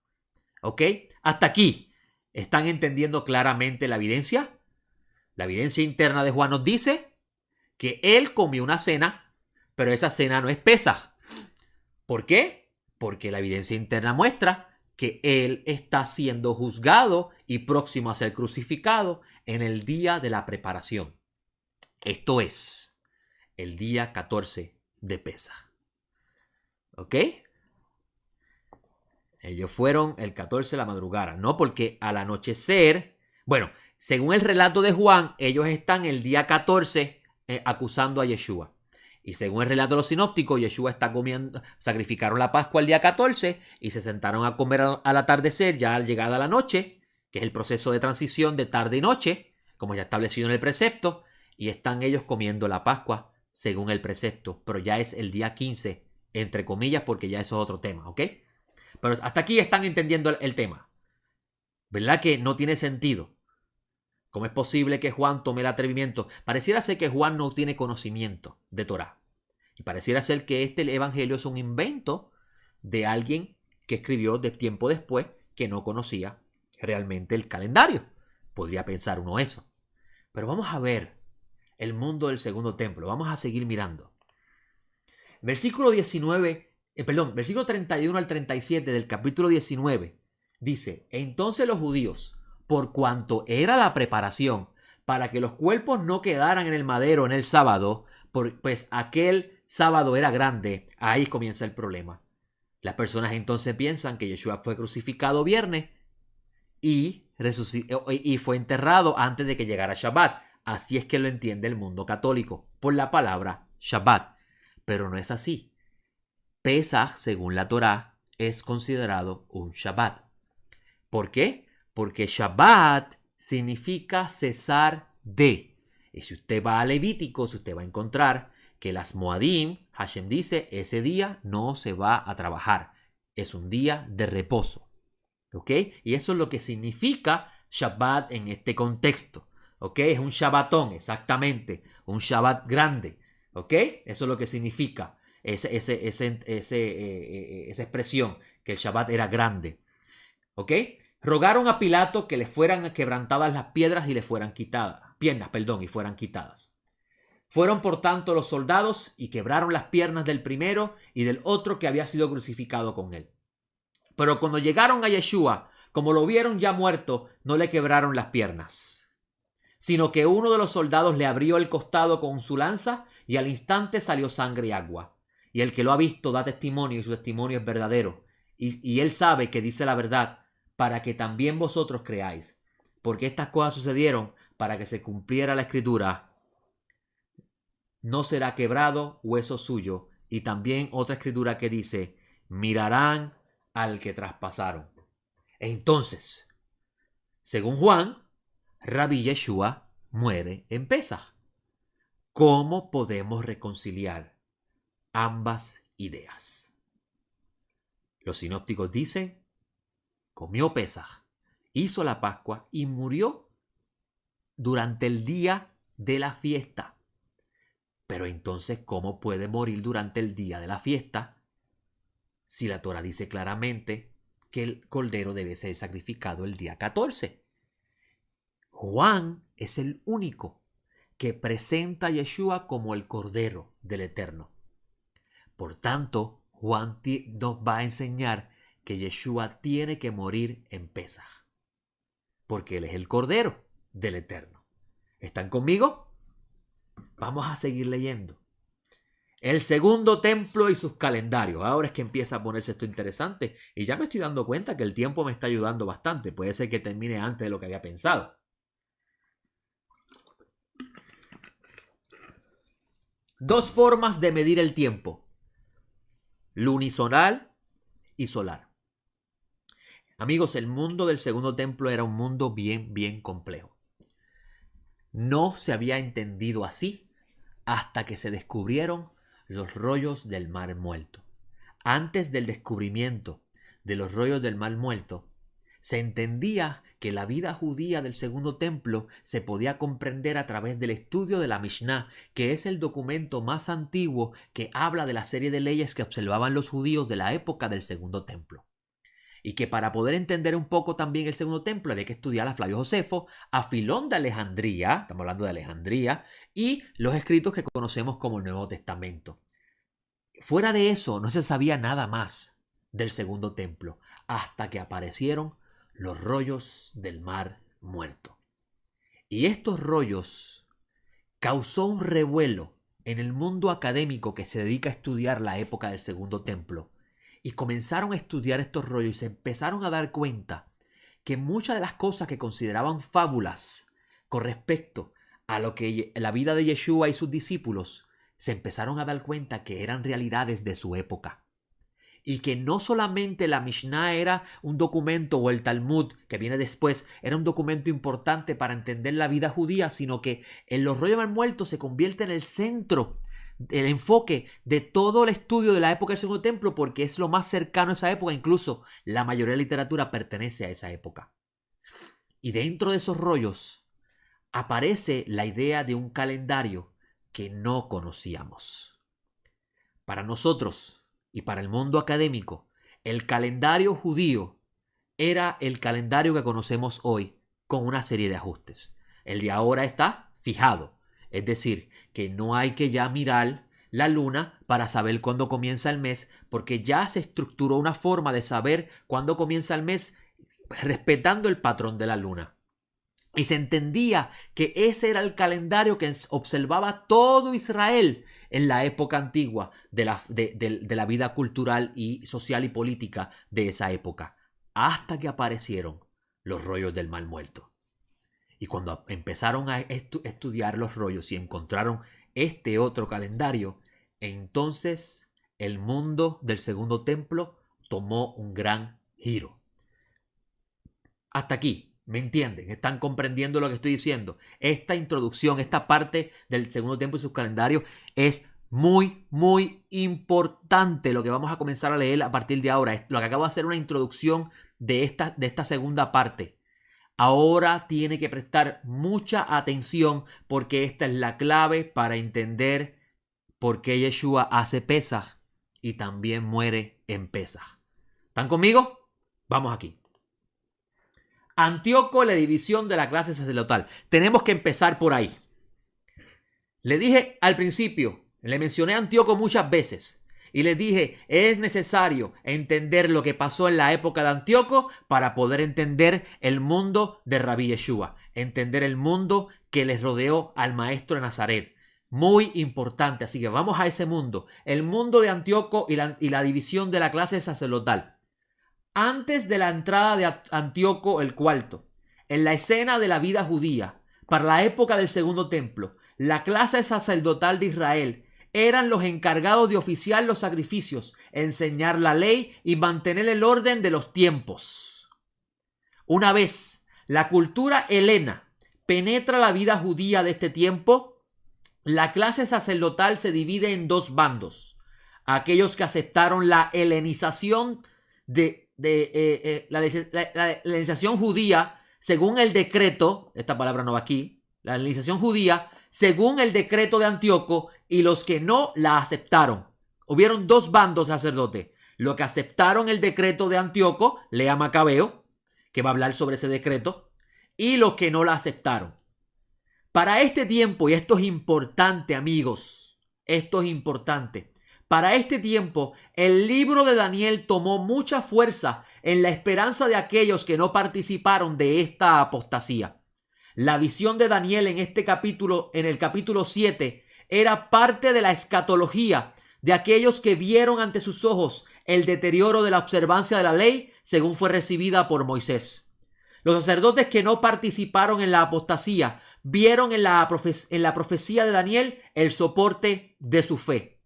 ¿Ok? Hasta aquí. ¿Están entendiendo claramente la evidencia? La evidencia interna de Juan nos dice que él comió una cena, pero esa cena no es Pesaj. ¿Por qué? Porque la evidencia interna muestra que él está siendo juzgado y próximo a ser crucificado en el día de la preparación. Esto es el día 14 de Pesaj. ¿Ok? Ellos fueron el 14 de la madrugada. No, porque al anochecer, bueno, según el relato de Juan, ellos están el día 14 acusando a Yeshua. Y según el relato de los sinópticos, Yeshua está comiendo, sacrificaron la Pascua el día 14 y se sentaron a comer al atardecer, ya al llegada a la noche, que es el proceso de transición de tarde y noche, como ya establecido en el precepto. Y están ellos comiendo la Pascua según el precepto, pero ya es el día 15, entre comillas, porque ya eso es otro tema, ¿ok? Pero hasta aquí están entendiendo el tema. ¿Verdad que no tiene sentido? ¿Cómo es posible que Juan tome el atrevimiento? Pareciera ser que Juan no tiene conocimiento de Torá. Y pareciera ser que este evangelio es un invento de alguien que escribió de tiempo después que no conocía realmente el calendario. Podría pensar uno eso. Pero vamos a ver el mundo del segundo templo. Vamos a seguir mirando. Versículo 31 al 37 del capítulo 19 dice, entonces los judíos, por cuanto era la preparación para que los cuerpos no quedaran en el madero en el sábado, pues aquel sábado era grande, ahí comienza el problema. Las personas entonces piensan que Yeshua fue crucificado viernes y fue enterrado antes de que llegara Shabbat. Así es que lo entiende el mundo católico, por la palabra Shabbat. Pero no es así. Pesaj, según la Torá, es considerado un Shabbat. ¿Por qué? Porque Shabbat significa cesar de. Y si usted va a Levíticos, usted va a encontrar que las Moadim, Hashem dice, ese día no se va a trabajar. Es un día de reposo. ¿Ok? Y eso es lo que significa Shabbat en este contexto. ¿Ok? Es un Shabbatón, exactamente. Un Shabbat grande. ¿Ok? Eso es lo que significa esa expresión, que el Shabbat era grande. ¿Ok? Rogaron a Pilato que le fueran quebrantadas las piedras y le fueran y fueran quitadas. Fueron por tanto los soldados y quebraron las piernas del primero y del otro que había sido crucificado con él. Pero cuando llegaron a Yeshua, como lo vieron ya muerto, no le quebraron las piernas, sino que uno de los soldados le abrió el costado con su lanza y al instante salió sangre y agua. Y el que lo ha visto da testimonio y su testimonio es verdadero. Y él sabe que dice la verdad para que también vosotros creáis. Porque estas cosas sucedieron para que se cumpliera la escritura. No será quebrado hueso suyo. Y también otra escritura que dice, mirarán al que traspasaron. Entonces, según Juan, Rabbi Yeshua muere en Pesaj. ¿Cómo podemos reconciliar ambas ideas? Los sinópticos dicen, comió Pesaj, hizo la Pascua y murió durante el día de la fiesta. Pero entonces, ¿cómo puede morir durante el día de la fiesta si la Torah dice claramente que el cordero debe ser sacrificado el día 14? Juan es el único que presenta a Yeshua como el Cordero del Eterno. Por tanto, Juan nos va a enseñar que Yeshua tiene que morir en Pesaj, porque él es el Cordero del Eterno. ¿Están conmigo? Vamos a seguir leyendo. El segundo templo y sus calendarios. Ahora es que empieza a ponerse esto interesante y ya me estoy dando cuenta que el tiempo me está ayudando bastante. Puede ser que termine antes de lo que había pensado. Dos formas de medir el tiempo: lunisolar y solar. Amigos, el mundo del segundo templo era un mundo bien complejo. No se había entendido así hasta que se descubrieron los rollos del Mar Muerto. Antes del descubrimiento de los rollos del Mar Muerto, se entendía que la vida judía del segundo templo se podía comprender a través del estudio de la Mishnah, que es el documento más antiguo que habla de la serie de leyes que observaban los judíos de la época del segundo templo. Y que para poder entender un poco también el segundo templo había que estudiar a Flavio Josefo, a Filón de Alejandría, estamos hablando de Alejandría, y los escritos que conocemos como el Nuevo Testamento. Fuera de eso no se sabía nada más del segundo templo hasta que aparecieron los rollos del Mar Muerto. Y estos rollos causó un revuelo en el mundo académico que se dedica a estudiar la época del segundo templo. Y comenzaron a estudiar estos rollos y se empezaron a dar cuenta que muchas de las cosas que consideraban fábulas con respecto a lo que la vida de Yeshua y sus discípulos, se empezaron a dar cuenta que eran realidades de su época. Y que no solamente la Mishnah era un documento, o el Talmud que viene después era un documento importante para entender la vida judía, sino que en los rollos del muerto se convierte en el centro, el enfoque de todo el estudio de la época del segundo templo, porque es lo más cercano a esa época. Incluso la mayoría de la literatura pertenece a esa época. Y dentro de esos rollos aparece la idea de un calendario que no conocíamos. Para nosotros y para el mundo académico, el calendario judío era el calendario que conocemos hoy, con una serie de ajustes. El de ahora está fijado, es decir, que no hay que ya mirar la luna para saber cuándo comienza el mes, porque ya se estructuró una forma de saber cuándo comienza el mes respetando el patrón de la luna. Y se entendía que ese era el calendario que observaba todo Israel en la época antigua de la vida cultural y social y política de esa época, hasta que aparecieron los rollos del Mar Muerto. Y cuando empezaron a estudiar los rollos y encontraron este otro calendario, entonces el mundo del segundo templo tomó un gran giro. Hasta aquí. ¿Me entienden? ¿Están comprendiendo lo que estoy diciendo? Esta introducción, esta parte del segundo templo y sus calendarios es muy importante. Lo que vamos a comenzar a leer a partir de ahora. Lo que acabo de hacer una introducción de esta segunda parte. Ahora tiene que prestar mucha atención porque esta es la clave para entender por qué Yeshua hace Pesaj y también muere en Pesaj. ¿Están conmigo? Vamos aquí. Antíoco, la división de la clase sacerdotal. Tenemos que empezar por ahí. Le dije al principio, le mencioné a Antíoco muchas veces y les dije, es necesario entender lo que pasó en la época de Antíoco para poder entender el mundo de Rabí Yeshua, entender el mundo que les rodeó al maestro de Nazaret. Muy importante, así que vamos a ese mundo, el mundo de Antíoco y la división de la clase sacerdotal. Antes de la entrada de Antíoco el cuarto, en la escena de la vida judía, para la época del segundo templo, la clase sacerdotal de Israel eran los encargados de oficiar los sacrificios, enseñar la ley y mantener el orden de los tiempos. Una vez la cultura helena penetra la vida judía de este tiempo, la clase sacerdotal se divide en dos bandos. Aquellos que aceptaron la helenización la helenización judía según el decreto, esta palabra no va aquí, la helenización judía según el decreto de Antíoco, y los que no la aceptaron. Hubieron dos bandos sacerdotes. Los que aceptaron el decreto de Antíoco, lea Macabeo, que va a hablar sobre ese decreto, y los que no la aceptaron. Para este tiempo, y esto es importante, amigos, esto es importante. Para este tiempo, el libro de Daniel tomó mucha fuerza en la esperanza de aquellos que no participaron de esta apostasía. La visión de Daniel en este capítulo, en el capítulo 7, era parte de la escatología de aquellos que vieron ante sus ojos el deterioro de la observancia de la ley según fue recibida por Moisés. Los sacerdotes que no participaron en la apostasía vieron en la profecía de Daniel el soporte de su fe.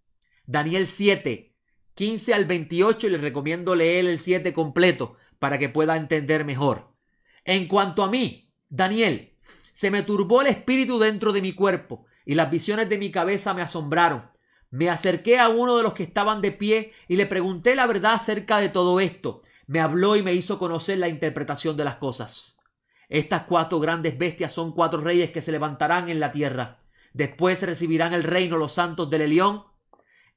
Daniel 7, 15 al 28, y les recomiendo leer el 7 completo para que pueda entender mejor. En cuanto a mí, Daniel, se me turbó el espíritu dentro de mi cuerpo y las visiones de mi cabeza me asombraron. Me acerqué a uno de los que estaban de pie y le pregunté la verdad acerca de todo esto. Me habló y me hizo conocer la interpretación de las cosas. Estas 4 grandes bestias son 4 reyes que se levantarán en la tierra. Después recibirán el reino los santos del Elión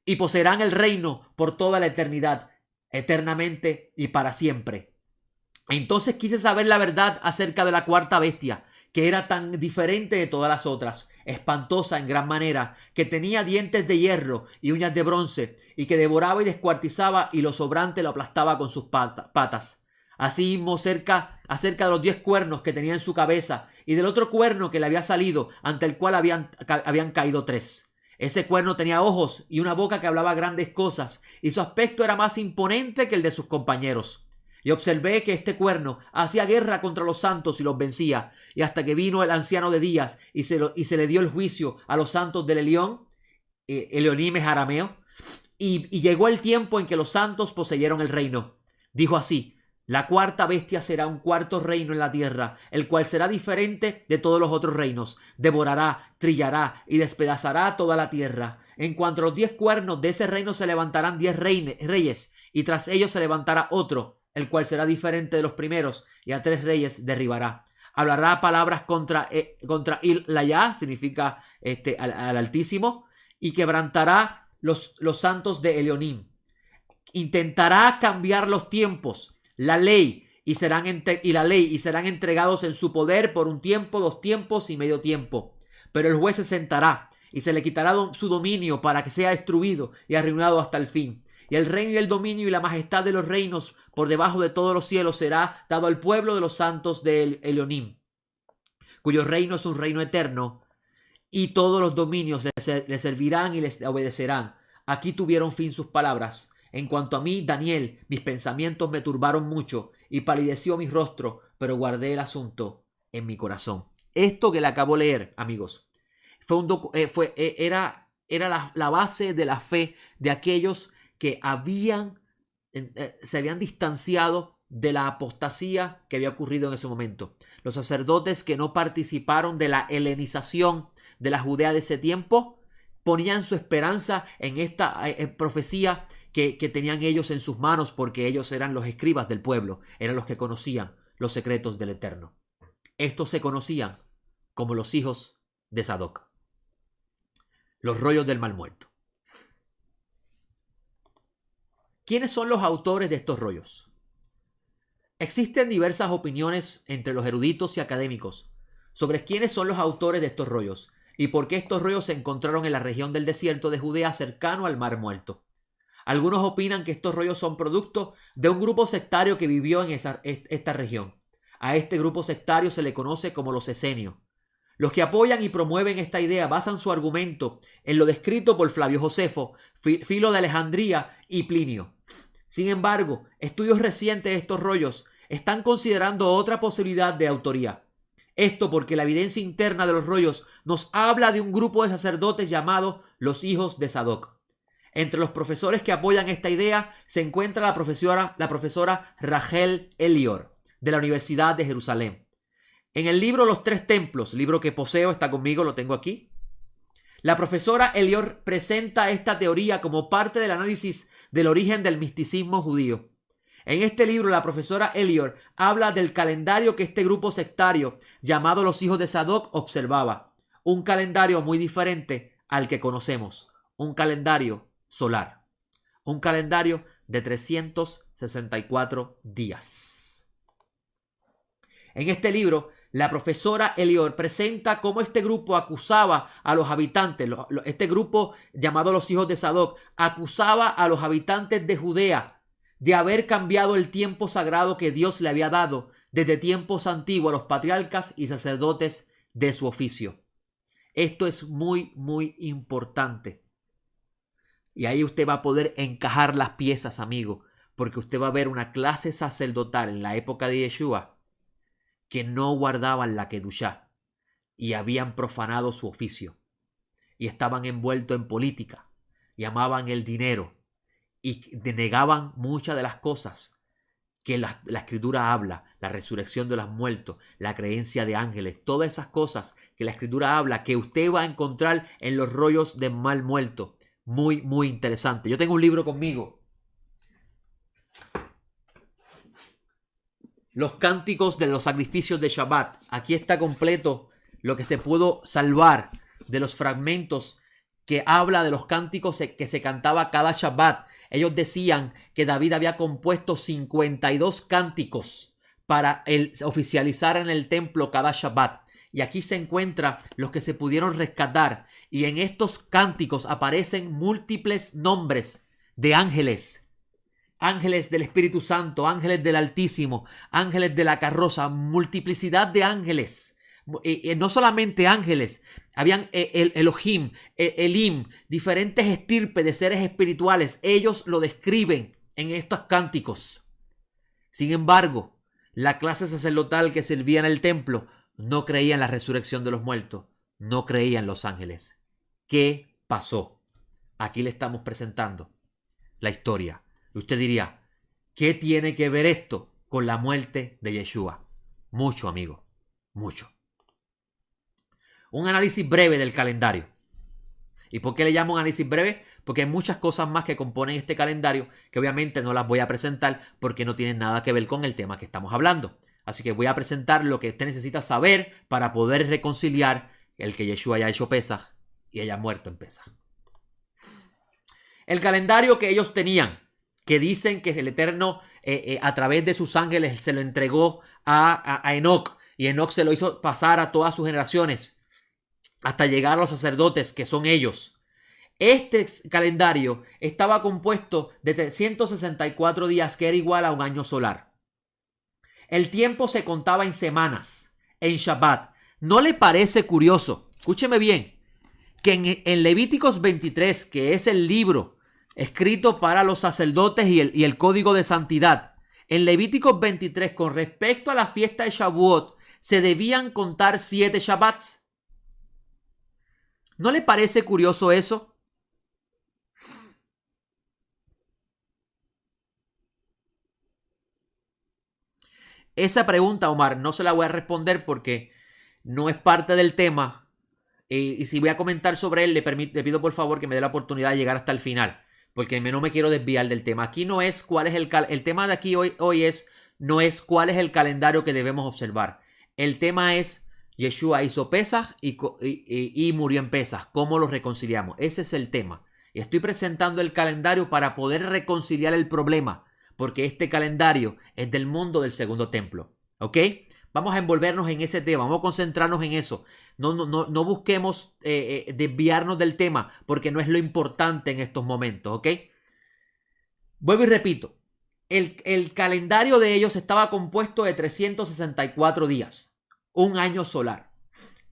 y poseerán el reino por toda la eternidad, eternamente y para siempre. Entonces quise saber la verdad acerca de la 4ª bestia, que era tan diferente de todas las otras, espantosa en gran manera, que tenía dientes de hierro y uñas de bronce, y que devoraba y descuartizaba, y lo sobrante lo aplastaba con sus patas. Asimismo, acerca de los 10 cuernos que tenía en su cabeza, y del otro cuerno que le había salido, ante el cual habían caído 3. Ese cuerno tenía ojos y una boca que hablaba grandes cosas, y su aspecto era más imponente que el de sus compañeros. Y observé que este cuerno hacía guerra contra los santos y los vencía, y hasta que vino el anciano de días y se le dio el juicio a los santos del Elión, Elionim es arameo, y llegó el tiempo en que los santos poseyeron el reino. Dijo así: la 4ª bestia será un 4º reino en la tierra, el cual será diferente de todos los otros reinos. Devorará, trillará y despedazará toda la tierra. En cuanto a los 10 cuernos, de ese reino se levantarán 10 reyes, y tras ellos se levantará otro, el cual será diferente de los primeros, y a 3 derribará. Hablará palabras contra Il-Layá, significa al Altísimo, y quebrantará los santos de Elionim. Intentará cambiar los tiempos, la ley, y serán entregados en su poder por un tiempo, 2 tiempos y medio tiempo. Pero el juez se sentará y se le quitará su dominio para que sea destruido y arruinado hasta el fin. Y el reino y el dominio y la majestad de los reinos por debajo de todos los cielos será dado al pueblo de los santos de Elionim, cuyo reino es un reino eterno, y todos los dominios le servirán y les obedecerán. Aquí tuvieron fin sus palabras. En cuanto a mí, Daniel, mis pensamientos me turbaron mucho y palideció mi rostro, pero guardé el asunto en mi corazón. Esto que le acabo de leer, amigos, era la base de la fe de aquellos que se habían distanciado de la apostasía que había ocurrido en ese momento. Los sacerdotes que no participaron de la helenización de la Judea de ese tiempo ponían su esperanza en esta profecía que tenían ellos en sus manos, porque ellos eran los escribas del pueblo, eran los que conocían los secretos del Eterno. Estos se conocían como los hijos de Sadoc, los rollos del mal muerto. ¿Quiénes son los autores de estos rollos? Existen diversas opiniones entre los eruditos y académicos sobre quiénes son los autores de estos rollos y por qué estos rollos se encontraron en la región del desierto de Judea cercano al Mar Muerto. Algunos opinan que estos rollos son producto de un grupo sectario que vivió en esta región. A este grupo sectario se le conoce como los esenios. Los que apoyan y promueven esta idea basan su argumento en lo descrito por Flavio Josefo, Filo de Alejandría y Plinio. Sin embargo, estudios recientes de estos rollos están considerando otra posibilidad de autoría. Esto porque la evidencia interna de los rollos nos habla de un grupo de sacerdotes llamados los hijos de Sadoc. Entre los profesores que apoyan esta idea se encuentra la profesora Rachel Elior, de la Universidad de Jerusalén. En el libro Los Tres Templos, libro que poseo, está conmigo, lo tengo aquí, la profesora Elior presenta esta teoría como parte del análisis del origen del misticismo judío. En este libro, la profesora Elior habla del calendario que este grupo sectario, llamado los hijos de Sadoc, observaba. Un calendario muy diferente al que conocemos. Un calendario solar. Un calendario de 364 días. En este libro, la profesora Elior presenta cómo este grupo acusaba a los habitantes, este grupo llamado los hijos de Sadoc, acusaba a los habitantes de Judea de haber cambiado el tiempo sagrado que Dios le había dado desde tiempos antiguos a los patriarcas y sacerdotes de su oficio. Esto es muy, muy importante. Y ahí usted va a poder encajar las piezas, amigo, porque usted va a ver una clase sacerdotal en la época de Yeshua que no guardaban la Kedushá y habían profanado su oficio y estaban envueltos en política y amaban el dinero y denegaban muchas de las cosas que la Escritura habla, la resurrección de los muertos, la creencia de ángeles, todas esas cosas que la Escritura habla que usted va a encontrar en los rollos del Mar Muerto. Muy, muy interesante. Yo tengo un libro conmigo. Los cánticos de los sacrificios de Shabbat. Aquí está completo lo que se pudo salvar de los fragmentos que habla de los cánticos que se cantaba cada Shabbat. Ellos decían que David había compuesto 52 cánticos para oficializar en el templo cada Shabbat. Y aquí se encuentran los que se pudieron rescatar. Y en estos cánticos aparecen múltiples nombres de ángeles. Ángeles del Espíritu Santo, ángeles del Altísimo, ángeles de la carroza, multiplicidad de ángeles. No solamente ángeles, habían el Elohim, Elim, diferentes estirpes de seres espirituales. Ellos lo describen en estos cánticos. Sin embargo, la clase sacerdotal que servía en el templo no creía en la resurrección de los muertos, no creía en los ángeles. ¿Qué pasó? Aquí le estamos presentando la historia. Y usted diría, ¿qué tiene que ver esto con la muerte de Yeshua? Mucho, amigo, mucho. Un análisis breve del calendario. ¿Y por qué le llamo un análisis breve? Porque hay muchas cosas más que componen este calendario que obviamente no las voy a presentar porque no tienen nada que ver con el tema que estamos hablando. Así que voy a presentar lo que usted necesita saber para poder reconciliar el que Yeshua haya hecho Pesaj y haya muerto en Pesaj. El calendario que ellos tenían, que dicen que el Eterno a través de sus ángeles se lo entregó a Enoc, y Enoc se lo hizo pasar a todas sus generaciones hasta llegar a los sacerdotes que son ellos. Este calendario estaba compuesto de 364 días, que era igual a un año solar. El tiempo se contaba en semanas, en Shabbat. ¿No le parece curioso? Escúcheme bien, que en Levíticos 23, que es el libro escrito para los sacerdotes y el código de santidad, en Levíticos 23, con respecto a la fiesta de Shavuot, se debían contar 7 Shabbats. ¿No le parece curioso eso? Esa pregunta, Omar, no se la voy a responder porque no es parte del tema. Y si voy a comentar sobre él, le pido por favor que me dé la oportunidad de llegar hasta el final, porque no me quiero desviar del tema. Aquí no es cuál es el tema de aquí hoy no es cuál es el calendario que debemos observar. El tema es Yeshua hizo Pesaj y murió en Pesaj. ¿Cómo los reconciliamos? Ese es el tema. Y estoy presentando el calendario para poder reconciliar el problema, porque este calendario es del mundo del segundo templo. ¿Ok? Vamos a envolvernos en ese tema, vamos a concentrarnos en eso. No busquemos desviarnos del tema, porque no es lo importante en estos momentos. ¿Ok? Vuelvo y repito. El calendario de ellos estaba compuesto de 364 días, un año solar.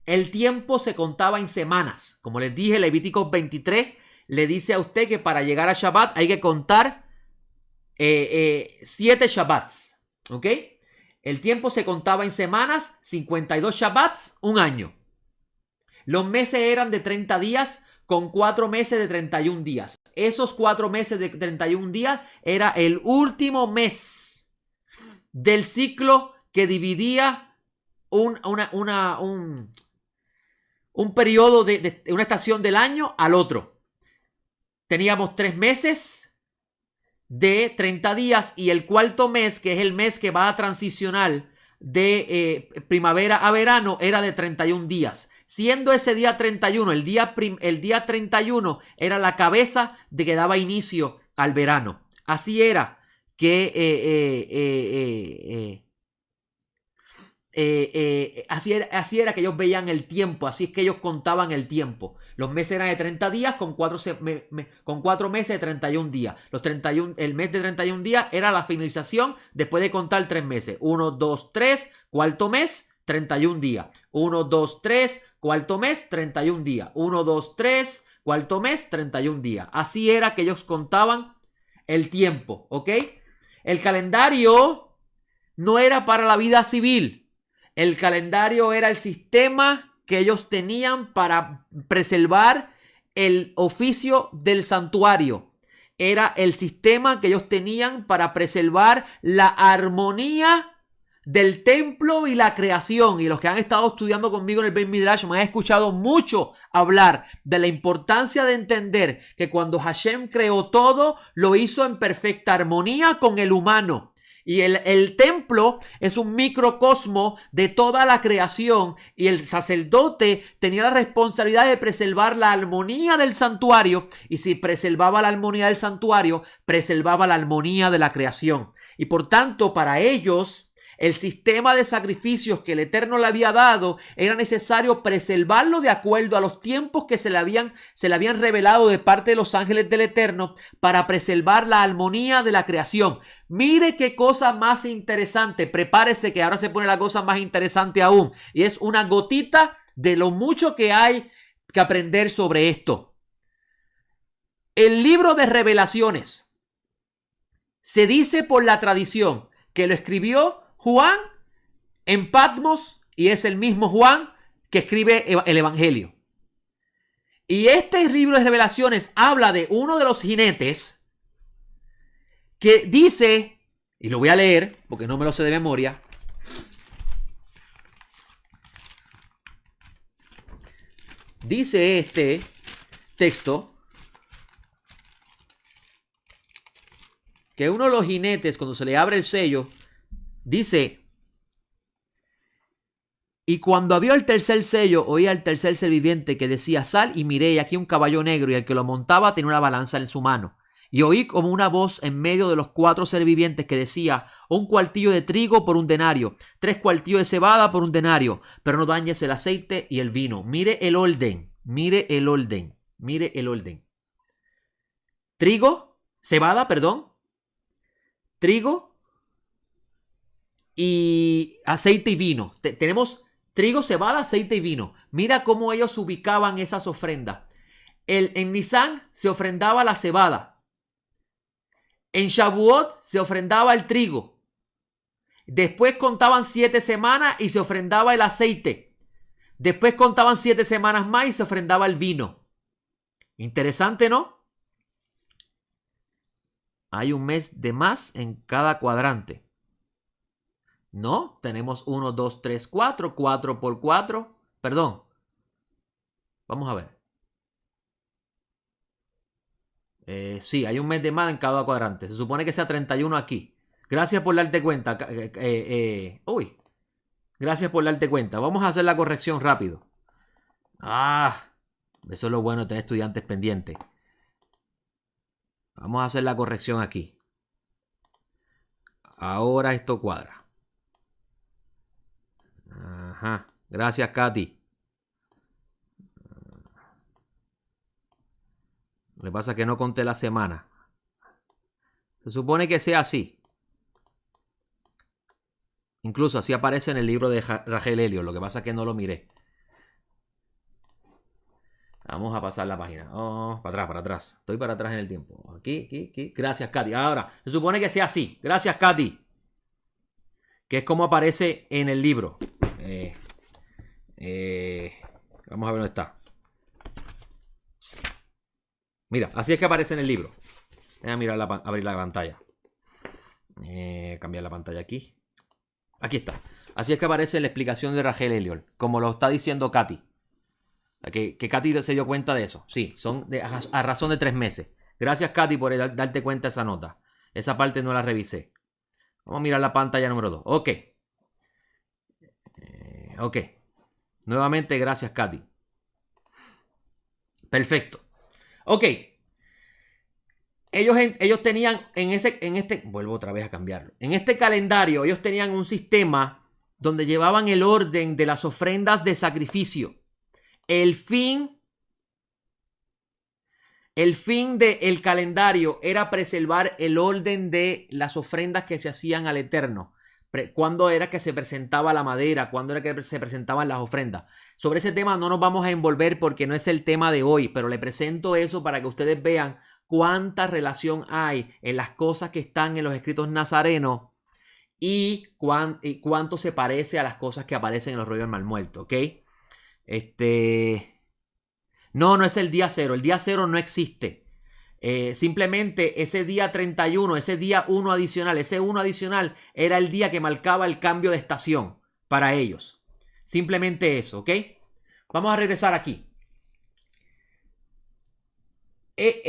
El tiempo se contaba en semanas. Como les dije, Levíticos 23 le dice a usted que para llegar a Shabbat hay que contar 7 Shabbats. ¿Ok? El tiempo se contaba en semanas, 52 Shabbats, un año. Los meses eran de 30 días con 4 meses de 31 días. Esos 4 meses de 31 días era el último mes del ciclo que dividía un periodo de una estación del año al otro. Teníamos 3 meses de 30 días y el cuarto mes, que es el mes que va a transicionar de primavera a verano, era de 31 días. Siendo ese día 31, el día 31 era la cabeza de que daba inicio al verano. Así era que así era que ellos veían el tiempo, así es que ellos contaban el tiempo. Los meses eran de 30 días con 4 meses de 31 días. El mes de 31 días era la finalización después de contar 3 meses. 1, 2, 3, cuarto mes, 31 días. 1, 2, 3, cuarto mes, 31 días. 1, 2, 3, cuarto mes, 31 días. Así era que ellos contaban el tiempo, ¿ok? El calendario no era para la vida civil. El calendario era el sistema que ellos tenían para preservar el oficio del santuario. Era el sistema que ellos tenían para preservar la armonía del templo y la creación. Y los que han estado estudiando conmigo en el Beit Midrash me han escuchado mucho hablar de la importancia de entender que cuando Hashem creó todo, lo hizo en perfecta armonía con el humano. Y el templo es un microcosmo de toda la creación y el sacerdote tenía la responsabilidad de preservar la armonía del santuario, y si preservaba la armonía del santuario, preservaba la armonía de la creación. Y por tanto, para ellos, el sistema de sacrificios que el Eterno le había dado era necesario preservarlo de acuerdo a los tiempos que se le habían revelado de parte de los ángeles del Eterno para preservar la armonía de la creación. Mire qué cosa más interesante. Prepárese que ahora se pone la cosa más interesante aún. Y es una gotita de lo mucho que hay que aprender sobre esto. El libro de Revelaciones se dice por la tradición que lo escribió Juan en Patmos, y es el mismo Juan que escribe el Evangelio. Y este libro de Revelaciones habla de uno de los jinetes que dice, y lo voy a leer porque no me lo sé de memoria. Dice este texto que uno de los jinetes, cuando se le abre el sello, dice: y cuando abrió el tercer sello, oía al tercer ser viviente que decía: sal, y miré, y aquí un caballo negro, y el que lo montaba tenía una balanza en su mano. Y oí como una voz en medio de los 4 seres vivientes que decía: 1 cuartillo de trigo por 1 denario, 3 cuartillos de cebada por 1 denario, pero no dañes el aceite y el vino. Mire el orden, mire el orden, mire el orden. Cebada, trigo y aceite y vino. Tenemos trigo, cebada, aceite y vino. Mira cómo ellos ubicaban esas ofrendas. En Nisan se ofrendaba la cebada. En Shavuot se ofrendaba el trigo. Después contaban 7 semanas y se ofrendaba el aceite. Después contaban 7 semanas más y se ofrendaba el vino. Interesante, ¿no? Hay un mes de más en cada cuadrante. No, tenemos 1, 2, 3, 4, 4 por 4. Perdón. Vamos a ver. Sí, hay un mes de más en cada cuadrante. Se supone que sea 31 aquí. Gracias por darte cuenta. Gracias por darte cuenta. Vamos a hacer la corrección rápido. Eso es lo bueno de tener estudiantes pendientes. Vamos a hacer la corrección aquí. Ahora esto cuadra. Ajá. Gracias, Katy. Lo que pasa es que no conté la semana. Se supone que sea así. Incluso así aparece en el libro de Rachel Elliott. Lo que pasa es que no lo miré. Vamos a pasar la página. Oh, para atrás, para atrás. Estoy para atrás en el tiempo. Aquí, aquí, aquí. Gracias, Katy. Ahora, se supone que sea así. Gracias, Katy. Que es como aparece en el libro. Vamos a ver dónde está. Mira, así es que aparece en el libro. Voy a mirar abrir la pantalla. Cambiar la pantalla aquí. Aquí está. Así es que aparece la explicación de Rachel Elliott. Como lo está diciendo Katy. Que Katy se dio cuenta de eso. Sí, son a razón de 3 meses. Gracias, Katy, por darte cuenta de esa nota. Esa parte no la revisé. Vamos a mirar la pantalla número 2. Ok. Ok. Nuevamente, gracias, Katy. Perfecto. Ok. Ellos tenían vuelvo otra vez a cambiarlo. En este calendario, ellos tenían un sistema donde llevaban el orden de las ofrendas de sacrificio. El fin del calendario era preservar el orden de las ofrendas que se hacían al Eterno. Cuándo era que se presentaba la madera, cuándo era que se presentaban las ofrendas. Sobre ese tema no nos vamos a envolver porque no es el tema de hoy, pero le presento eso para que ustedes vean cuánta relación hay en las cosas que están en los escritos nazarenos y cuánto se parece a las cosas que aparecen en los rollos del Mar Muerto, ¿ok? No es el día 0. El día 0 no existe. Simplemente ese día 31, ese día 1 adicional, ese 1 adicional era el día que marcaba el cambio de estación para ellos. Simplemente eso, ¿ok? Vamos a regresar aquí.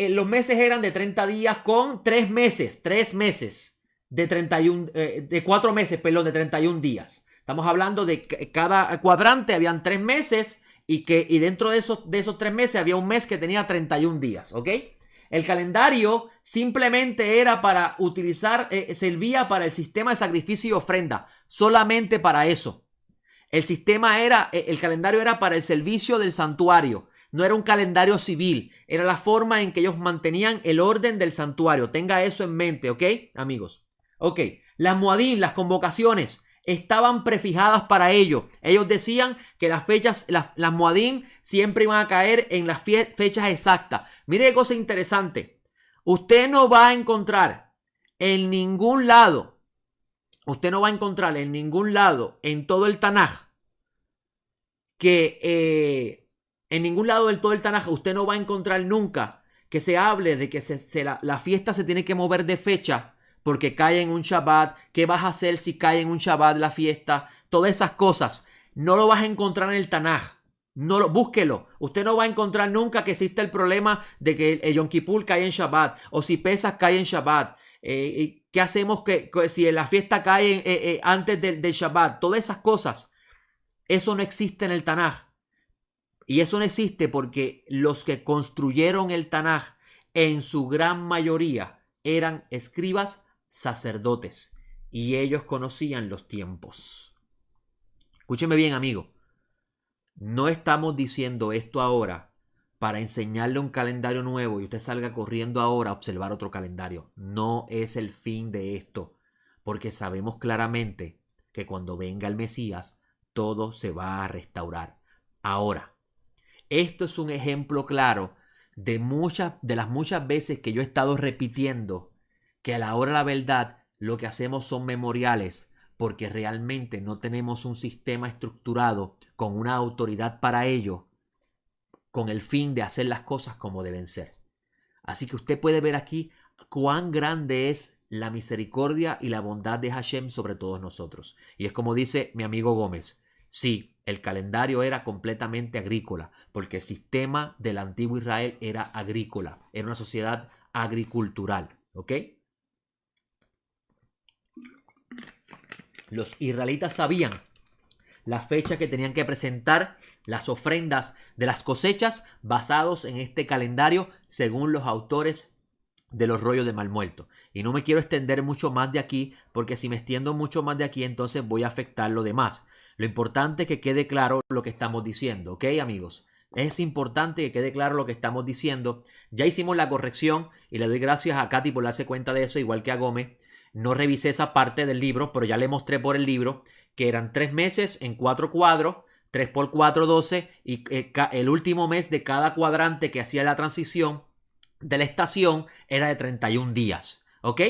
Los meses eran de 30 días con 3 meses. 3 meses de 31, de 4 meses, perdón, de 31 días. Estamos hablando de que cada cuadrante habían 3 meses y dentro de esos 3 meses había un mes que tenía 31 días, ¿ok? El calendario simplemente era para utilizar, servía para el sistema de sacrificio y ofrenda, solamente para eso. El calendario era para el servicio del santuario, no era un calendario civil, era la forma en que ellos mantenían el orden del santuario. Tenga eso en mente, ¿ok, amigos? Ok, las muadín, las convocaciones, estaban prefijadas para ello. Ellos decían que las fechas, las muadín siempre iban a caer en las fechas exactas. Mire qué cosa interesante. Usted no va a encontrar en ningún lado, en todo el Tanaj, en ningún lado del todo el Tanaj, usted no va a encontrar nunca que se hable de que la fiesta se tiene que mover de fecha porque cae en un Shabbat. ¿Qué vas a hacer si cae en un Shabbat la fiesta? Todas esas cosas no lo vas a encontrar en el Tanaj. Búsquelo. Usted no va a encontrar nunca que exista el problema de que el Yom Kippur cae en Shabbat o si Pesach cae en Shabbat. ¿Qué hacemos si la fiesta cae antes del Shabbat? Todas esas cosas. Eso no existe en el Tanaj. Y eso no existe porque los que construyeron el Tanaj en su gran mayoría eran escribas, sacerdotes, y ellos conocían los tiempos. Escúcheme bien, amigo. No estamos diciendo esto ahora para enseñarle un calendario nuevo y usted salga corriendo ahora a observar otro calendario. No es el fin de esto, porque sabemos claramente que cuando venga el Mesías, todo se va a restaurar. Ahora, esto es un ejemplo claro de las muchas veces que yo he estado repitiendo que a la hora de la verdad lo que hacemos son memoriales porque realmente no tenemos un sistema estructurado con una autoridad para ello, con el fin de hacer las cosas como deben ser. Así que usted puede ver aquí cuán grande es la misericordia y la bondad de Hashem sobre todos nosotros. Y es como dice mi amigo Gómez, sí, el calendario era completamente agrícola, porque el sistema del antiguo Israel era agrícola, era una sociedad agricultural, ¿ok? Los israelitas sabían la fecha que tenían que presentar las ofrendas de las cosechas basados en este calendario según los autores de los rollos de mal muerto. Y no me quiero extender mucho más de aquí, porque si me extiendo mucho más de aquí, entonces voy a afectar lo demás. Lo importante es que quede claro lo que estamos diciendo, ¿ok, amigos? Es importante que quede claro lo que estamos diciendo. Ya hicimos la corrección y le doy gracias a Katy por darse cuenta de eso, igual que a Gómez. No revisé esa parte del libro, pero ya le mostré por el libro que eran 3 meses en 4 cuadros, 3 por 4, 12, y el último mes de cada cuadrante que hacía la transición de la estación era de 31 días, ¿ok?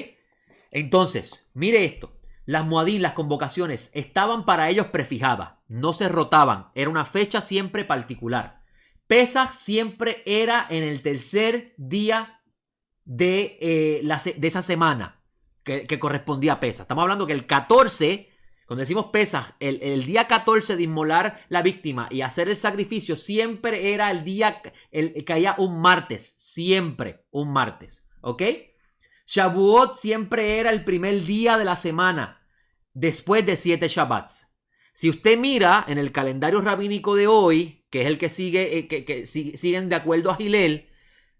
Entonces, mire esto. Las muadín, las convocaciones, estaban para ellos prefijadas, no se rotaban, era una fecha siempre particular. Pesaj siempre era en el tercer día de esa semana que correspondía a Pesaj. Estamos hablando que el 14, cuando decimos Pesaj, el día 14 de inmolar la víctima y hacer el sacrificio siempre era el día que caía un martes, siempre un martes, ¿ok? Shavuot siempre era el primer día de la semana, después de 7 Shabbats. Si usted mira en el calendario rabínico de hoy, que es el que sigue, siguen de acuerdo a Hillel,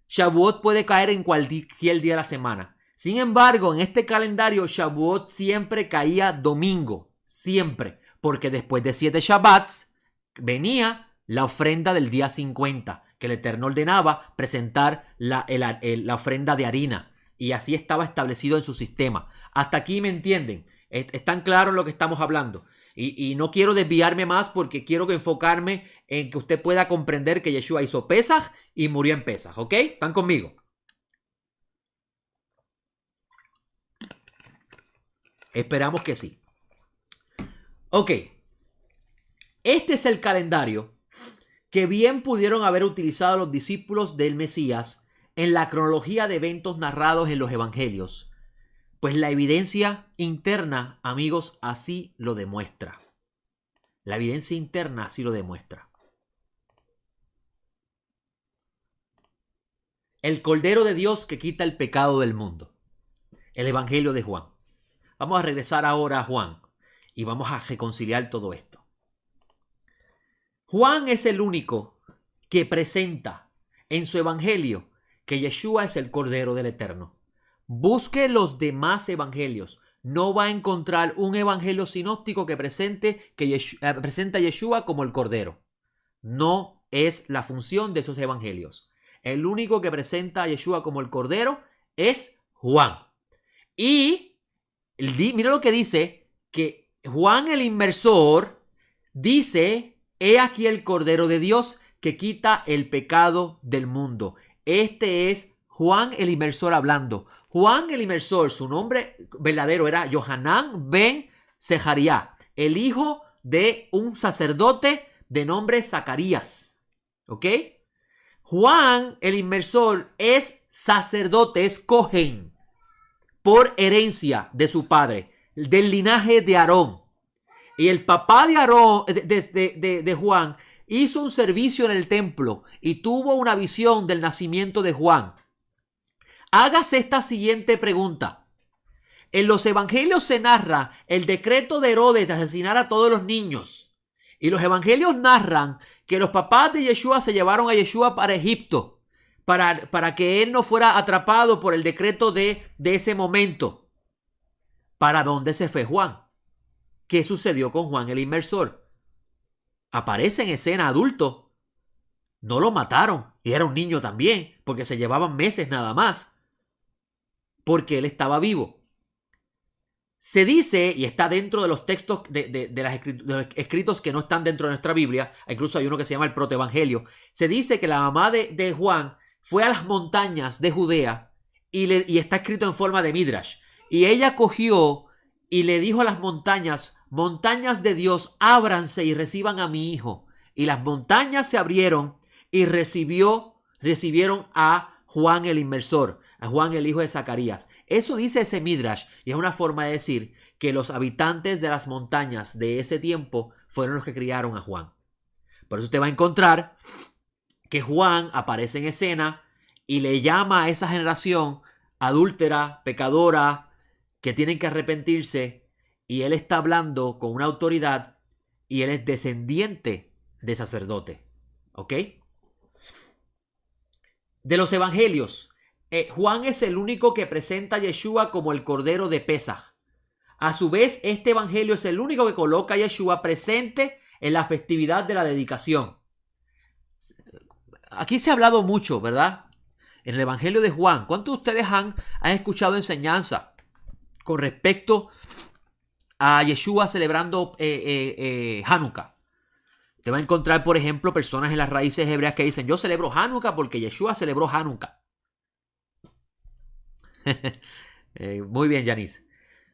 Shavuot puede caer en cualquier día de la semana. Sin embargo, en este calendario, Shavuot siempre caía domingo, siempre, porque después de 7 Shabbats venía la ofrenda del día 50, que el Eterno ordenaba presentar la ofrenda de harina. Y así estaba establecido en su sistema. Hasta aquí me entienden. ¿Están claros lo que estamos hablando? Y no quiero desviarme más porque quiero enfocarme en que usted pueda comprender que Yeshua hizo Pesaj y murió en Pesaj. ¿Ok? ¿Están conmigo? Esperamos que sí. Ok. Este es el calendario que bien pudieron haber utilizado los discípulos del Mesías en la cronología de eventos narrados en los evangelios, pues la evidencia interna, amigos, así lo demuestra. La evidencia interna así lo demuestra. El Cordero de Dios que quita el pecado del mundo. El Evangelio de Juan. Vamos a regresar ahora a Juan y vamos a reconciliar todo esto. Juan es el único que presenta en su Evangelio que Yeshua es el Cordero del Eterno. Busque los demás evangelios. No va a encontrar un evangelio sinóptico que presente presenta a Yeshua como el Cordero. No es la función de esos evangelios. El único que presenta a Yeshua como el Cordero es Juan. Y mira lo que dice, que Juan el inmersor dice, he aquí el Cordero de Dios que quita el pecado del mundo. Este es Juan el inmersor hablando. Juan el inmersor, su nombre verdadero era Yohanan ben Zechariah, el hijo de un sacerdote de nombre Zacarías. ¿Ok? Juan el inmersor es sacerdote, es Cohen, por herencia de su padre, del linaje de Aarón. Y el papá de Aarón, de Juan, hizo un servicio en el templo y tuvo una visión del nacimiento de Juan. Hágase esta siguiente pregunta. En los evangelios se narra el decreto de Herodes de asesinar a todos los niños. Y los evangelios narran que los papás de Yeshua se llevaron a Yeshua para Egipto, para que él no fuera atrapado por el decreto de ese momento. ¿Para dónde se fue Juan? ¿Qué sucedió con Juan el inmersor? Aparece en escena adulto. No lo mataron. Y era un niño también, porque se llevaban meses nada más. Porque él estaba vivo. Se dice, y está dentro de los textos de los escritos que no están dentro de nuestra Biblia, incluso hay uno que se llama el Protoevangelio, se dice que la mamá de Juan fue a las montañas de Judea y está escrito en forma de Midrash. Y ella cogió y le dijo a las montañas, montañas de Dios, ábranse y reciban a mi hijo. Y las montañas se abrieron y recibieron a Juan el inmersor, a Juan el hijo de Zacarías. Eso dice ese Midrash y es una forma de decir que los habitantes de las montañas de ese tiempo fueron los que criaron a Juan. Por eso usted va a encontrar que Juan aparece en escena y le llama a esa generación adúltera, pecadora, que tienen que arrepentirse, y él está hablando con una autoridad y él es descendiente de sacerdote. ¿Ok? De los evangelios, Juan es el único que presenta a Yeshua como el Cordero de Pesaj. A su vez, este evangelio es el único que coloca a Yeshua presente en la festividad de la dedicación. Aquí se ha hablado mucho, ¿verdad? En el evangelio de Juan. ¿Cuántos de ustedes han escuchado enseñanza con respecto a Yeshua celebrando Hanukkah? Te va a encontrar, por ejemplo, personas en las raíces hebreas que dicen: yo celebro Hanukkah porque Yeshua celebró Hanukkah. Muy bien, Yanis.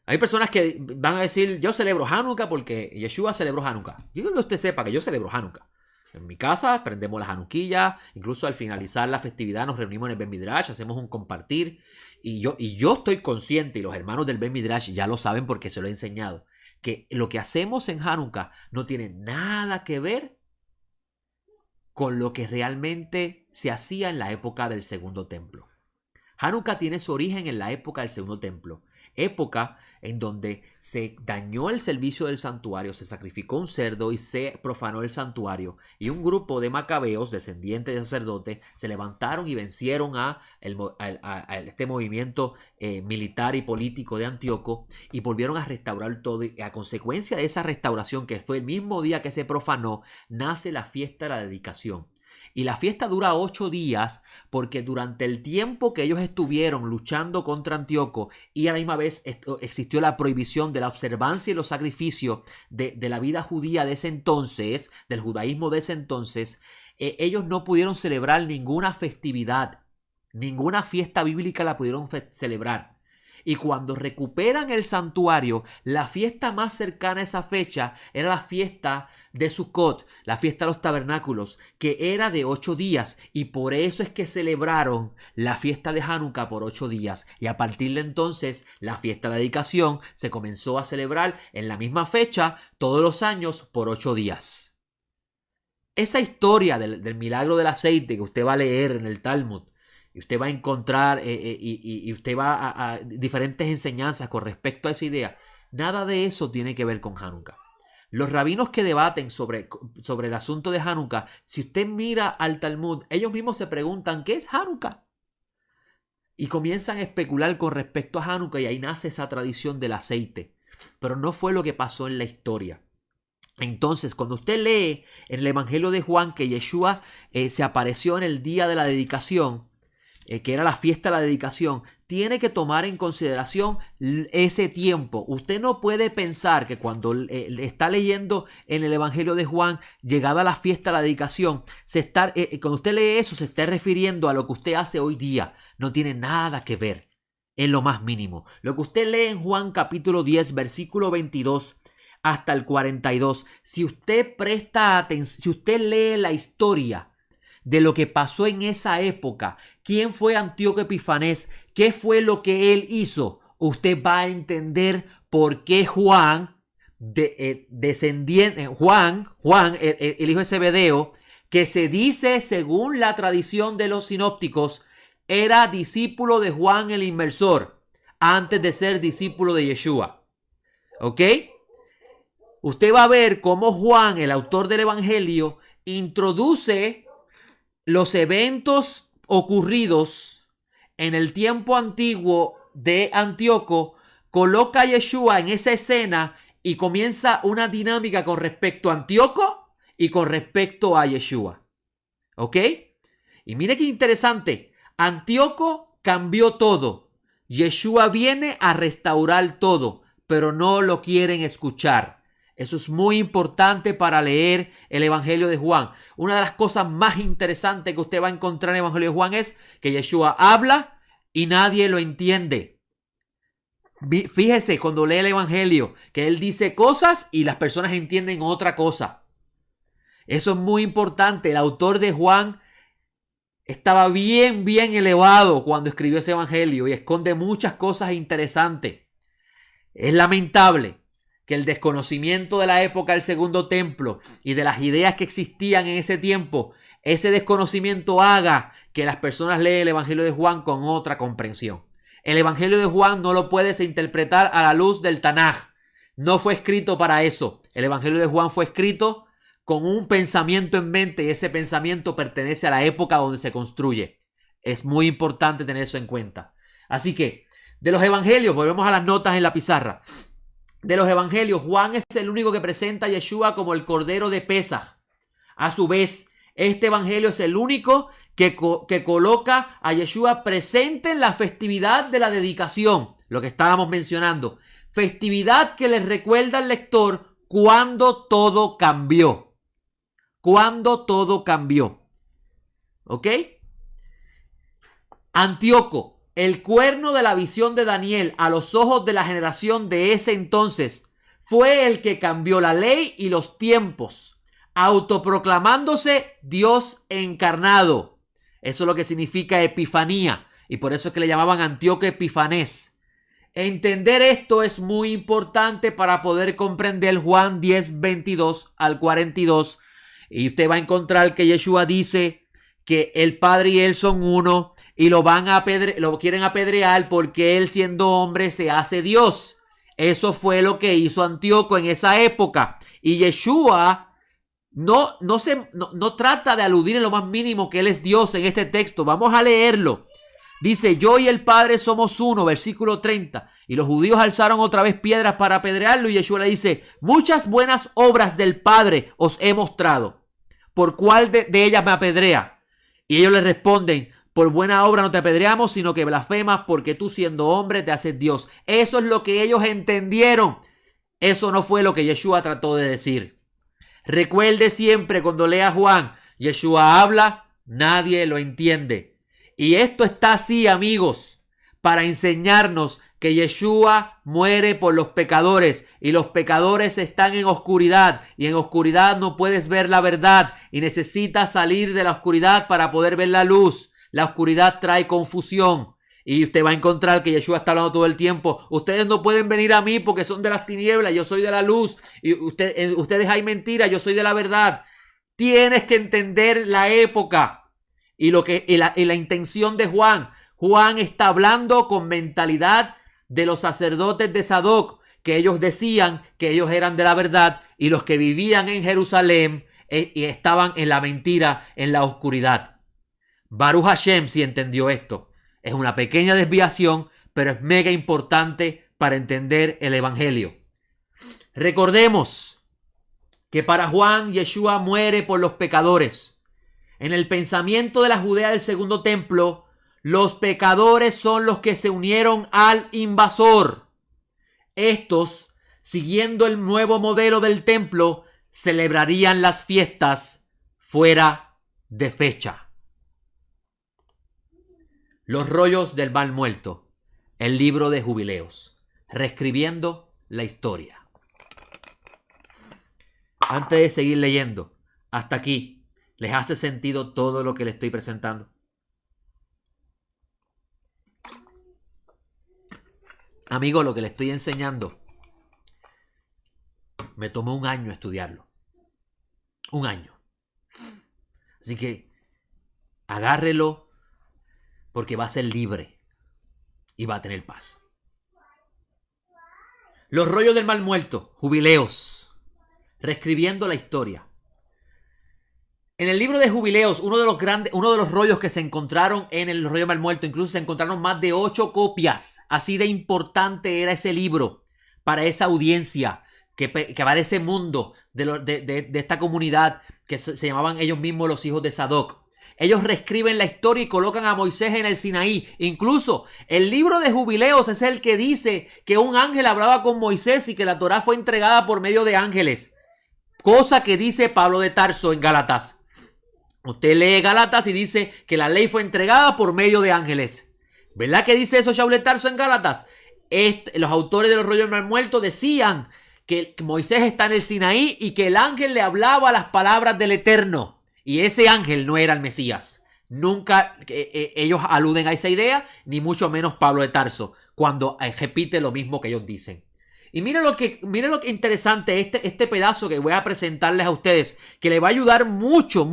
Hay personas que van a decir: yo celebro Hanukkah porque Yeshua celebró Hanukkah. Yo quiero que usted sepa que yo celebro Hanukkah. En mi casa prendemos la Hanukkah, incluso al finalizar la festividad nos reunimos en el Ben Midrash, hacemos un compartir. Y yo estoy consciente, y los hermanos del Ben Midrash ya lo saben porque se lo he enseñado, que lo que hacemos en Hanukkah no tiene nada que ver con lo que realmente se hacía en la época del Segundo Templo. Hanukkah tiene su origen en la época del Segundo Templo, época en donde se dañó el servicio del santuario, se sacrificó un cerdo y se profanó el santuario, y un grupo de macabeos, descendientes de sacerdotes, se levantaron y vencieron a este movimiento militar y político de Antíoco, y volvieron a restaurar todo, y a consecuencia de esa restauración, que fue el mismo día que se profanó, nace la fiesta de la dedicación. Y la fiesta dura 8 días porque durante el tiempo que ellos estuvieron luchando contra Antíoco, y a la misma vez existió la prohibición de la observancia y los sacrificios de la vida judía de ese entonces, del judaísmo de ese entonces, ellos no pudieron celebrar ninguna festividad, ninguna fiesta bíblica la pudieron celebrar. Y cuando recuperan el santuario, la fiesta más cercana a esa fecha era la fiesta de Sukkot, la fiesta de los tabernáculos, que era de 8 días. Y por eso es que celebraron la fiesta de Hanukkah por 8 días. Y a partir de entonces, la fiesta de la dedicación se comenzó a celebrar en la misma fecha, todos los años, por 8 días. Esa historia del milagro del aceite que usted va a leer en el Talmud, y usted va a encontrar y usted va a diferentes enseñanzas con respecto a esa idea, nada de eso tiene que ver con Hanukkah. Los rabinos que debaten sobre el asunto de Hanukkah, si usted mira al Talmud, ellos mismos se preguntan: ¿qué es Hanukkah? Y comienzan a especular con respecto a Hanukkah, y ahí nace esa tradición del aceite. Pero no fue lo que pasó en la historia. Entonces, cuando usted lee en el Evangelio de Juan que Yeshua se apareció en el día de la dedicación, que era la fiesta de la dedicación, tiene que tomar en consideración ese tiempo. Usted no puede pensar que cuando está leyendo en el Evangelio de Juan, llegada la fiesta de la dedicación, cuando usted lee eso, se está refiriendo a lo que usted hace hoy día. No tiene nada que ver, en lo más mínimo. Lo que usted lee en Juan capítulo 10, versículo 22 hasta el 42, si usted presta atención, si usted lee la historia de lo que pasó en esa época, quién fue Antíoco Epifanés, qué fue lo que él hizo, usted va a entender por qué Juan, Juan, el hijo de Zebedeo, que se dice según la tradición de los sinópticos, era discípulo de Juan el Inmersor antes de ser discípulo de Yeshua. ¿Ok? Usted va a ver cómo Juan, el autor del Evangelio, introduce los eventos ocurridos en el tiempo antiguo de Antíoco, coloca a Yeshua en esa escena y comienza una dinámica con respecto a Antíoco y con respecto a Yeshua. ¿Ok? Y mire qué interesante. Antíoco cambió todo. Yeshua viene a restaurar todo, pero no lo quieren escuchar. Eso es muy importante para leer el Evangelio de Juan. Una de las cosas más interesantes que usted va a encontrar en el Evangelio de Juan es que Yeshua habla y nadie lo entiende. Fíjese cuando lee el Evangelio que él dice cosas y las personas entienden otra cosa. Eso es muy importante. El autor de Juan estaba bien elevado cuando escribió ese Evangelio y esconde muchas cosas interesantes. Es lamentable que el desconocimiento de la época del Segundo Templo y de las ideas que existían en ese tiempo, ese desconocimiento haga que las personas lean el Evangelio de Juan con otra comprensión. El Evangelio de Juan no lo puedes interpretar a la luz del Tanaj. No fue escrito para eso. El Evangelio de Juan fue escrito con un pensamiento en mente, y ese pensamiento pertenece a la época donde se construye. Es muy importante tener eso en cuenta. Así que, de los evangelios, volvemos a las notas en la pizarra. De los evangelios, Juan es el único que presenta a Yeshua como el Cordero de Pesaj. A su vez, este evangelio es el único que coloca a Yeshua presente en la festividad de la dedicación, lo que estábamos mencionando. Festividad que les recuerda al lector cuando todo cambió. Cuando todo cambió. ¿Ok? Antíoco, el cuerno de la visión de Daniel a los ojos de la generación de ese entonces, fue el que cambió la ley y los tiempos, autoproclamándose Dios encarnado. Eso es lo que significa epifanía, y por eso es que le llamaban Antíoco Epifanés. Entender esto es muy importante para poder comprender Juan 10, 22 al 42. Y usted va a encontrar que Yeshua dice que el Padre y él son uno y lo quieren apedrear porque él, siendo hombre, se hace Dios. Eso fue lo que hizo Antíoco en esa época. Y Yeshua no trata de aludir en lo más mínimo que él es Dios en este texto. Vamos a leerlo. Dice, yo y el Padre somos uno, versículo 30. Y los judíos alzaron otra vez piedras para apedrearlo. Y Yeshua le dice, muchas buenas obras del Padre os he mostrado. ¿Por cuál de ellas me apedrea? Y ellos le responden, por buena obra no te apedreamos, sino que blasfemas porque tú, siendo hombre, te haces Dios. Eso es lo que ellos entendieron. Eso no fue lo que Yeshua trató de decir. Recuerde siempre cuando lea Juan, Yeshua habla, nadie lo entiende. Y esto está así, amigos, para enseñarnos que Yeshua muere por los pecadores y los pecadores están en oscuridad y en oscuridad no puedes ver la verdad y necesitas salir de la oscuridad para poder ver la luz. La oscuridad trae confusión y usted va a encontrar que Yeshua está hablando todo el tiempo. Ustedes no pueden venir a mí porque son de las tinieblas, yo soy de la luz y ustedes hay mentira, yo soy de la verdad. Tienes que entender la época. Y la intención de Juan. Juan está hablando con mentalidad de los sacerdotes de Sadoc, que ellos decían que ellos eran de la verdad y los que vivían en Jerusalén y estaban en la mentira, en la oscuridad. Baruch Hashem sí entendió esto. Es una pequeña desviación, pero es mega importante para entender el evangelio. Recordemos que para Juan, Yeshua muere por los pecadores. En el pensamiento de la Judea del segundo templo, los pecadores son los que se unieron al invasor. Estos, siguiendo el nuevo modelo del templo, celebrarían las fiestas fuera de fecha. Los rollos del mal muerto, el libro de jubileos, reescribiendo la historia. Antes de seguir leyendo, hasta aquí. ¿Les hace sentido todo lo que les estoy presentando? Amigo, lo que les estoy enseñando, me tomó un año estudiarlo. Un año. Así que agárrelo porque va a ser libre y va a tener paz. Los rollos del mal muerto, jubileos, reescribiendo la historia. En el libro de Jubileos, uno de los rollos que se encontraron en el rollo mal muerto, incluso se encontraron más de 8 copias. Así de importante era ese libro para esa audiencia, para ese mundo de esta comunidad que se llamaban ellos mismos los hijos de Sadoc. Ellos reescriben la historia y colocan a Moisés en el Sinaí. Incluso el libro de Jubileos es el que dice que un ángel hablaba con Moisés y que la Torá fue entregada por medio de ángeles. Cosa que dice Pablo de Tarso en Gálatas. Usted lee Gálatas y dice que la ley fue entregada por medio de ángeles. ¿Verdad que dice eso Shaul de Tarso en Gálatas? Los autores de los rollos del mal muerto decían que Moisés está en el Sinaí y que el ángel le hablaba las palabras del Eterno. Y ese ángel no era el Mesías. Nunca ellos aluden a esa idea, ni mucho menos Pablo de Tarso, cuando repite lo mismo que ellos dicen. Y miren lo que interesante este pedazo que voy a presentarles a ustedes, que les va a ayudar mucho.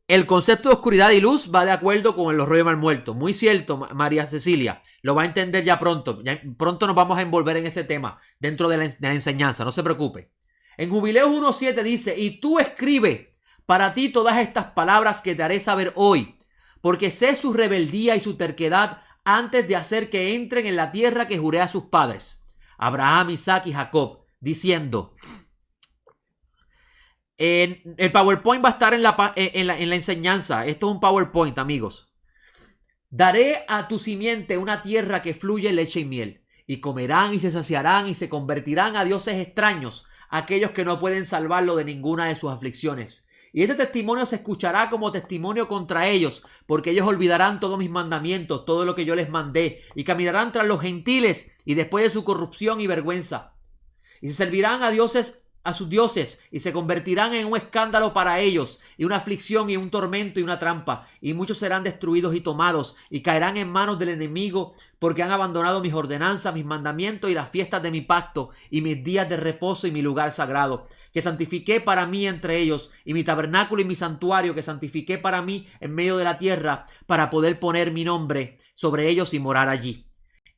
El concepto de oscuridad y luz va de acuerdo con los rollos mal muertos. Muy cierto, María Cecilia. Lo va a entender ya pronto. Ya pronto nos vamos a envolver en ese tema dentro de la enseñanza. No se preocupe. En Jubileos 1.7 dice, y tú escribe para ti todas estas palabras que te haré saber hoy, porque sé su rebeldía y su terquedad antes de hacer que entren en la tierra que juré a sus padres, Abraham, Isaac y Jacob, diciendo... el PowerPoint va a estar en la enseñanza. Esto es un PowerPoint, amigos. Daré a tu simiente una tierra que fluye leche y miel, y comerán y se saciarán y se convertirán a dioses extraños, aquellos que no pueden salvarlo de ninguna de sus aflicciones. Y este testimonio se escuchará como testimonio contra ellos, porque ellos olvidarán todos mis mandamientos, todo lo que yo les mandé, y caminarán tras los gentiles, y después de su corrupción y vergüenza. Y se servirán a sus dioses, y se convertirán en un escándalo para ellos, y una aflicción y un tormento y una trampa, y muchos serán destruidos y tomados, y caerán en manos del enemigo, porque han abandonado mis ordenanzas, mis mandamientos y las fiestas de mi pacto, y mis días de reposo y mi lugar sagrado, que santifiqué para mí entre ellos, y mi tabernáculo y mi santuario, que santifiqué para mí en medio de la tierra, para poder poner mi nombre sobre ellos y morar allí.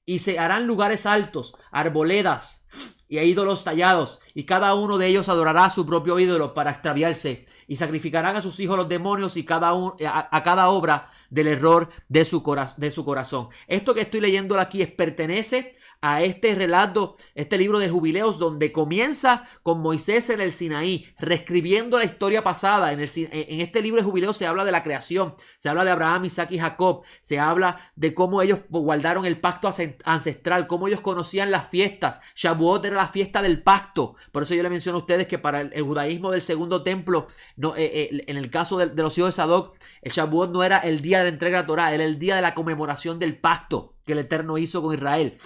Y se harán lugares altos, arboledas y ídolos tallados, y cada uno de ellos adorará a su propio ídolo para extraviarse, y sacrificarán a sus hijos los demonios y a cada obra del error de su corazón. Esto que estoy leyendo aquí pertenece a este relato, este libro de Jubileos, donde comienza con Moisés en el Sinaí, reescribiendo la historia pasada. En este libro de Jubileos se habla de la creación, se habla de Abraham, Isaac y Jacob, se habla de cómo ellos guardaron el pacto ancestral, cómo ellos conocían las fiestas. Shavuot era la fiesta del pacto. Por eso yo le menciono a ustedes que para el judaísmo del segundo templo, en el caso de los hijos de Sadoc, el Shavuot no era el día de la entrega de la Torá, era el día de la conmemoración del pacto que el Eterno hizo con Israel.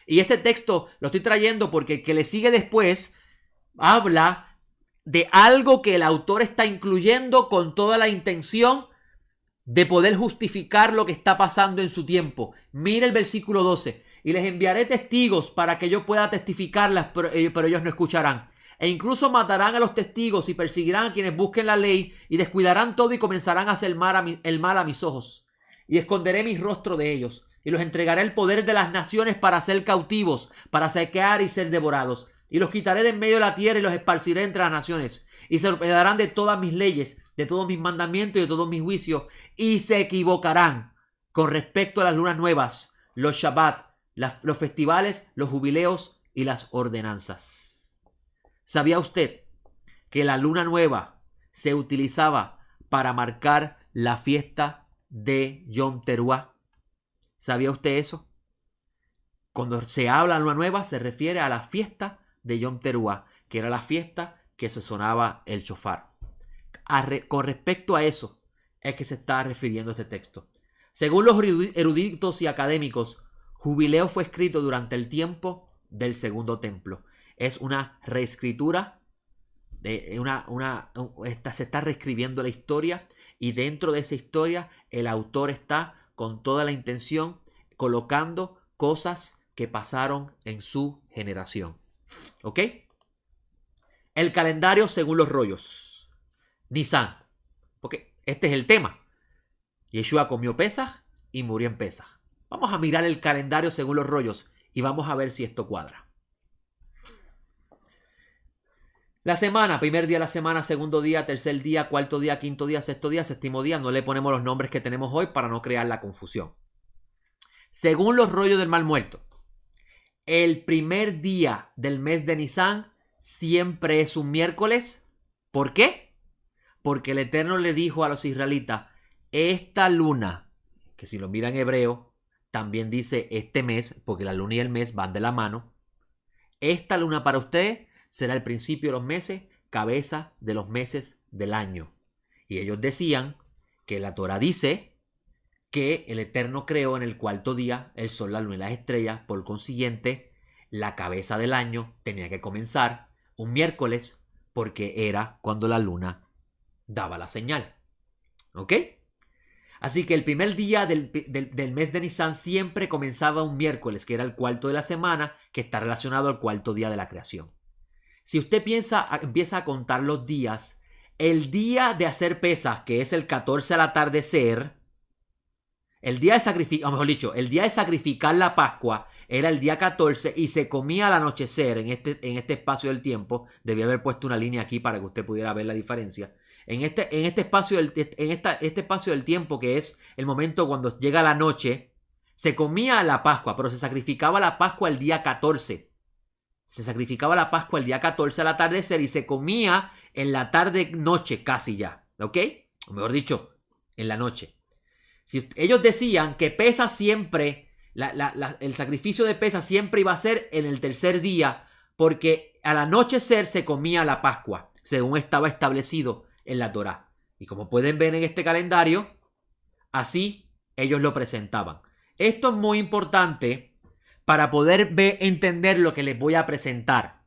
Y este texto lo estoy trayendo porque el que le sigue después habla de algo que el autor está incluyendo con toda la intención de poder justificar lo que está pasando en su tiempo. Mire el versículo 12. Y les enviaré testigos para que yo pueda testificarlas, pero ellos no escucharán. E incluso matarán a los testigos y perseguirán a quienes busquen la ley y descuidarán todo y comenzarán a hacer el mal a mis ojos. Y esconderé mi rostro de ellos. Y los entregaré el poder de las naciones para ser cautivos, para saquear y ser devorados. Y los quitaré de en medio de la tierra y los esparciré entre las naciones. Y se olvidarán de todas mis leyes, de todos mis mandamientos y de todos mis juicios. Y se equivocarán con respecto a las lunas nuevas, los Shabbat, los festivales, los jubileos y las ordenanzas. ¿Sabía usted que la luna nueva se utilizaba para marcar la fiesta de Yom Teruah? ¿Sabía usted eso? Cuando se habla de luna nueva se refiere a la fiesta de Yom Teruah, que era la fiesta que se sonaba el shofar. Con respecto a eso es que se está refiriendo este texto. Según los eruditos y académicos, Jubileo fue escrito durante el tiempo del Segundo Templo. Es una reescritura, se está reescribiendo la historia, y dentro de esa historia el autor está con toda la intención colocando cosas que pasaron en su generación. ¿Ok? El calendario según los rollos. Nisan. Porque este es el tema. Yeshua comió Pesaj y murió en Pesaj. Vamos a mirar el calendario según los rollos y vamos a ver si esto cuadra. La semana, primer día de la semana, segundo día, tercer día, cuarto día, quinto día, sexto día, séptimo día. No le ponemos los nombres que tenemos hoy para no crear la confusión. Según los rollos del Mar Muerto, el primer día del mes de Nisan siempre es un miércoles. ¿Por qué? Porque el Eterno le dijo a los israelitas, esta luna, que si lo miran en hebreo, también dice este mes, porque la luna y el mes van de la mano. Esta luna para ustedes será el principio de los meses, cabeza de los meses del año. Y ellos decían que la Torah dice que el Eterno creó en el cuarto día el sol, la luna y las estrellas. Por consiguiente, la cabeza del año tenía que comenzar un miércoles porque era cuando la luna daba la señal. ¿Ok? Así que el primer día del mes de Nisan siempre comenzaba un miércoles, que era el cuarto de la semana, que está relacionado al cuarto día de la creación. Si usted empieza a contar los días, el día de hacer Pesaj, que es el 14 al atardecer, el día de sacrificar, o mejor dicho, el día de sacrificar la Pascua era el día 14 y se comía al anochecer en este espacio del tiempo. Debía haber puesto una línea aquí para que usted pudiera ver la diferencia. este espacio este espacio del tiempo, que es el momento cuando llega la noche, se comía la Pascua, pero se sacrificaba la Pascua el día 14. Se sacrificaba la Pascua el día 14 al atardecer y se comía en la tarde-noche casi ya, ¿ok? O mejor dicho, en la noche. Si ellos decían que Pesaj siempre, el sacrificio de Pesaj siempre iba a ser en el tercer día, porque al anochecer se comía la Pascua, según estaba establecido en la Torá. Y como pueden ver en este calendario, así ellos lo presentaban. Esto es muy importante para poder entender lo que les voy a presentar.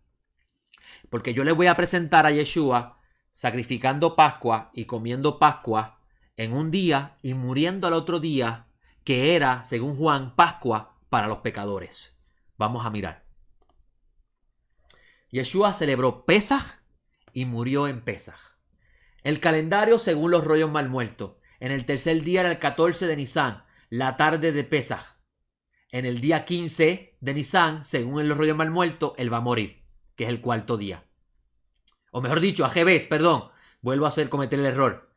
Porque yo les voy a presentar a Yeshua sacrificando Pascua y comiendo Pascua en un día y muriendo al otro día, que era, según Juan, Pascua para los pecadores. Vamos a mirar. Yeshua celebró Pesaj y murió en Pesaj. El calendario según los rollos mal muertos. En el tercer día era el 14 de Nisan, la tarde de Pesaj. En el día 15 de Nisan, según los rollos mal muertos, él va a morir, que es el cuarto día. O mejor dicho, Ajebes, perdón. Vuelvo a cometer el error.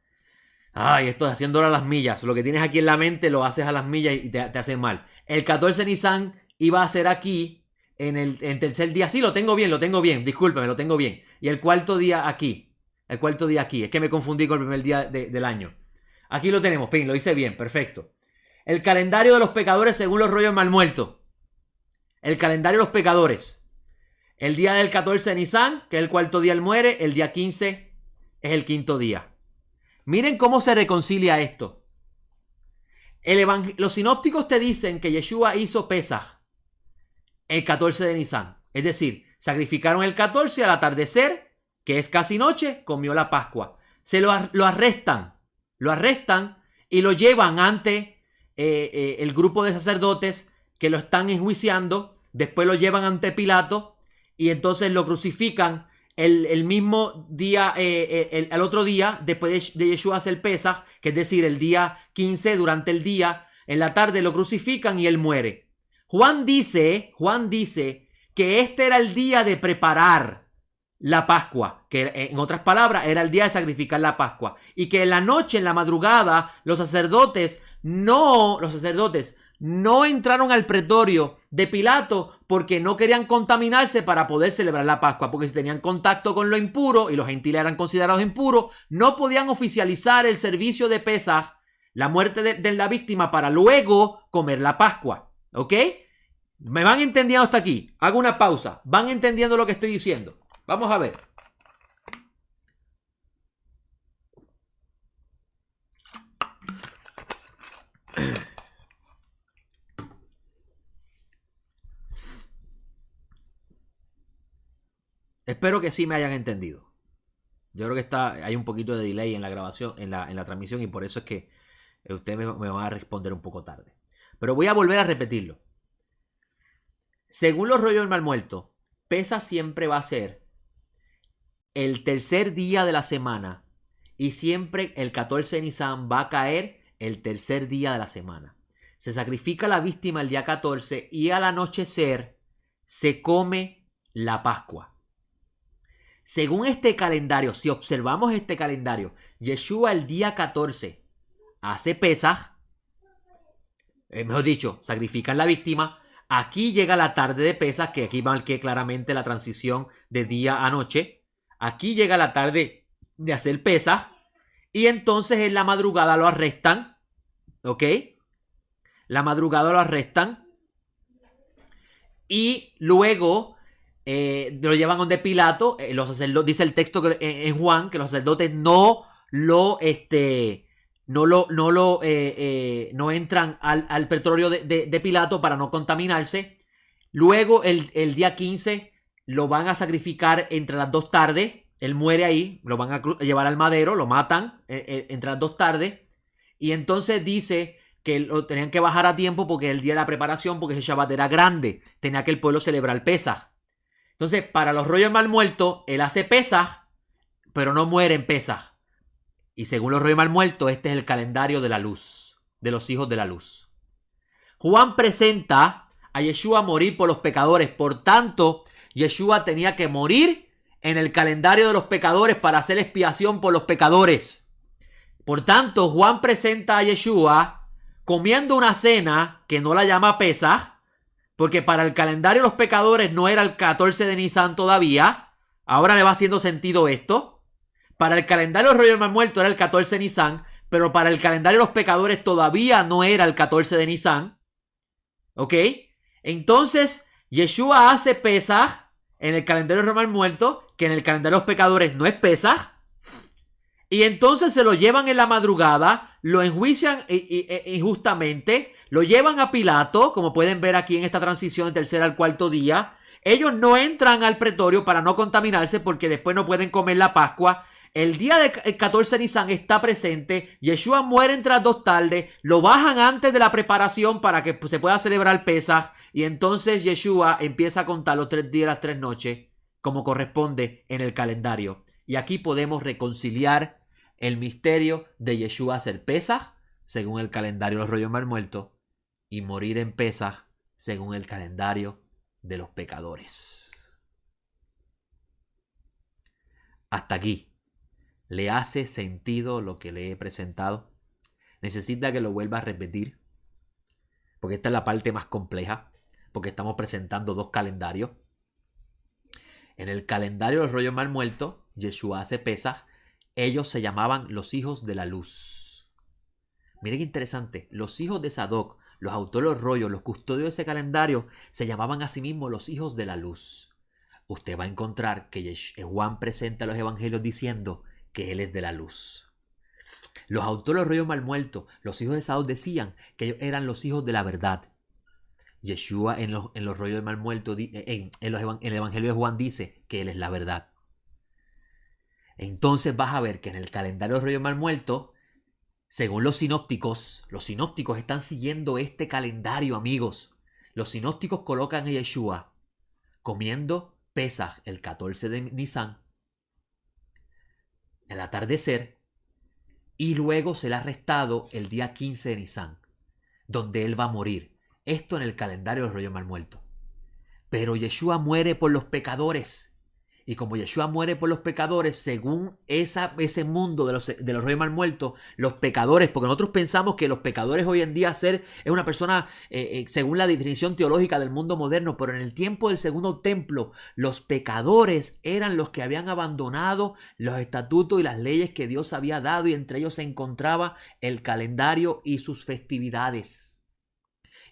Ay, esto es haciéndolo a las millas. Lo que tienes aquí en la mente lo haces a las millas y te hace mal. El 14 de Nisan iba a ser aquí en tercer día. Sí, lo tengo bien. Discúlpeme, lo tengo bien. Y el cuarto día aquí. El cuarto día aquí. Es que me confundí con el primer día del año. Aquí lo tenemos, Pin, lo hice bien, perfecto. El calendario de los pecadores según los rollos mal muertos. El calendario de los pecadores. El día del 14 de Nisan, que es el cuarto día, él muere. El día 15 es el quinto día. Miren cómo se reconcilia esto. Los sinópticos te dicen que Yeshua hizo Pesaj el 14 de Nisan. Es decir, sacrificaron el 14 al atardecer, que es casi noche, comió la Pascua. Lo arrestan y lo llevan ante el grupo de sacerdotes que lo están enjuiciando. Después lo llevan ante Pilato y entonces lo crucifican el mismo día, al otro día, después de Yeshua hacer Pesaj, que es decir, el día 15, durante el día, en la tarde lo crucifican y él muere. Juan dice que este era el día de preparar la Pascua, que en otras palabras era el día de sacrificar la Pascua, y que en la noche, en la madrugada, los sacerdotes no entraron al pretorio de Pilato porque no querían contaminarse para poder celebrar la Pascua, porque si tenían contacto con lo impuro y los gentiles eran considerados impuros, no podían oficializar el servicio de Pesaj, la muerte de la víctima, para luego comer la Pascua. ¿Ok? ¿Me van entendiendo hasta aquí? Hago una pausa. ¿Van entendiendo lo que estoy diciendo? Vamos a ver. Espero que sí me hayan entendido. Yo creo que hay un poquito de delay en la grabación, en la transmisión, y por eso es que ustedes me van a responder un poco tarde. Pero voy a volver a repetirlo. Según los rollos del mal muerto, Pesaj siempre va a ser el tercer día de la semana, y siempre el 14 de Nisan va a caer el tercer día de la semana. Se sacrifica la víctima el día 14 y al anochecer se come la Pascua. Según este calendario, si observamos este calendario, Yeshua el día 14 hace Pesaj, mejor dicho, sacrifican la víctima. Aquí llega la tarde de Pesaj, que aquí marqué claramente la transición de día a noche. Aquí llega la tarde de hacer Pesaj y entonces en la madrugada lo arrestan. ¿Ok? La madrugada lo arrestan y luego lo llevan donde Pilato. Los sacerdotes, dice el texto en Juan que los sacerdotes no entran al pretorio de Pilato para no contaminarse. Luego el día 15 lo van a sacrificar entre las 2 tardes. Él muere ahí, lo van a llevar al madero, lo matan entre las 2 tardes. Y entonces dice que lo tenían que bajar a tiempo porque es el día de la preparación, porque ese Shabbat era grande. Tenía que el pueblo celebrar Pesaj. Entonces, para los rollos mal muertos, él hace Pesaj, pero no muere en Pesaj. Y según los rollos mal muertos, este es el calendario de la luz, de los hijos de la luz. Juan presenta a Yeshua morir por los pecadores. Por tanto, Yeshua tenía que morir en el calendario de los pecadores para hacer expiación por los pecadores. Por tanto, Juan presenta a Yeshua comiendo una cena que no la llama Pesaj, porque para el calendario de los pecadores no era el 14 de Nisan todavía. Ahora le va haciendo sentido esto. Para el calendario del rollo del mar muerto era el 14 de Nisan, pero para el calendario de los pecadores todavía no era el 14 de Nisan. ¿Ok? Entonces, Yeshua hace Pesaj en el calendario del mar muerto, que en el calendario de los pecadores no es Pesaj. Y entonces se lo llevan en la madrugada, lo enjuician injustamente, lo llevan a Pilato, como pueden ver aquí en esta transición del tercer al cuarto día. Ellos no entran al pretorio para no contaminarse porque después no pueden comer la Pascua. El día del 14 de Nisan está presente, Yeshua muere entre las 2 tardes, lo bajan antes de la preparación para que se pueda celebrar Pesaj, y entonces Yeshua empieza a contar los 3 días y las 3 noches como corresponde en el calendario. Y aquí podemos reconciliar el misterio de Yeshua hacer Pesaj según el calendario de los rollos mal muertos y morir en Pesaj según el calendario de los pecadores. Hasta aquí. ¿Le hace sentido lo que le he presentado? ¿Necesita que lo vuelva a repetir? Porque esta es la parte más compleja, porque estamos presentando 2 calendarios. En el calendario de los rollos mal muertos, Yeshua hace Pesaj. Ellos se llamaban los hijos de la luz. Miren qué interesante. Los hijos de Sadoc, los autores de los rollos, los custodios de ese calendario, se llamaban a sí mismos los hijos de la luz. Usted va a encontrar que Juan presenta los evangelios diciendo que él es de la luz. Los autores de los rollos mal muertos, los hijos de Sadoc, decían que ellos eran los hijos de la verdad. Yeshua en los rollos de mal muerto, en el evangelio de Juan dice que él es la verdad. Entonces vas a ver que en el calendario del rollo mal muerto, según los sinópticos están siguiendo este calendario, amigos. Los sinópticos colocan a Yeshua comiendo Pesaj el 14 de Nisan, el atardecer, y luego será arrestado el día 15 de Nisan, donde él va a morir. Esto en el calendario del rollo mal muerto. Pero Yeshua muere por los pecadores. Y como Yeshua muere por los pecadores, según ese mundo de los rollos mal muertos, los pecadores, porque nosotros pensamos que los pecadores hoy en día es una persona, según la definición teológica del mundo moderno, pero en el tiempo del segundo templo, los pecadores eran los que habían abandonado los estatutos y las leyes que Dios había dado, y entre ellos se encontraba el calendario y sus festividades.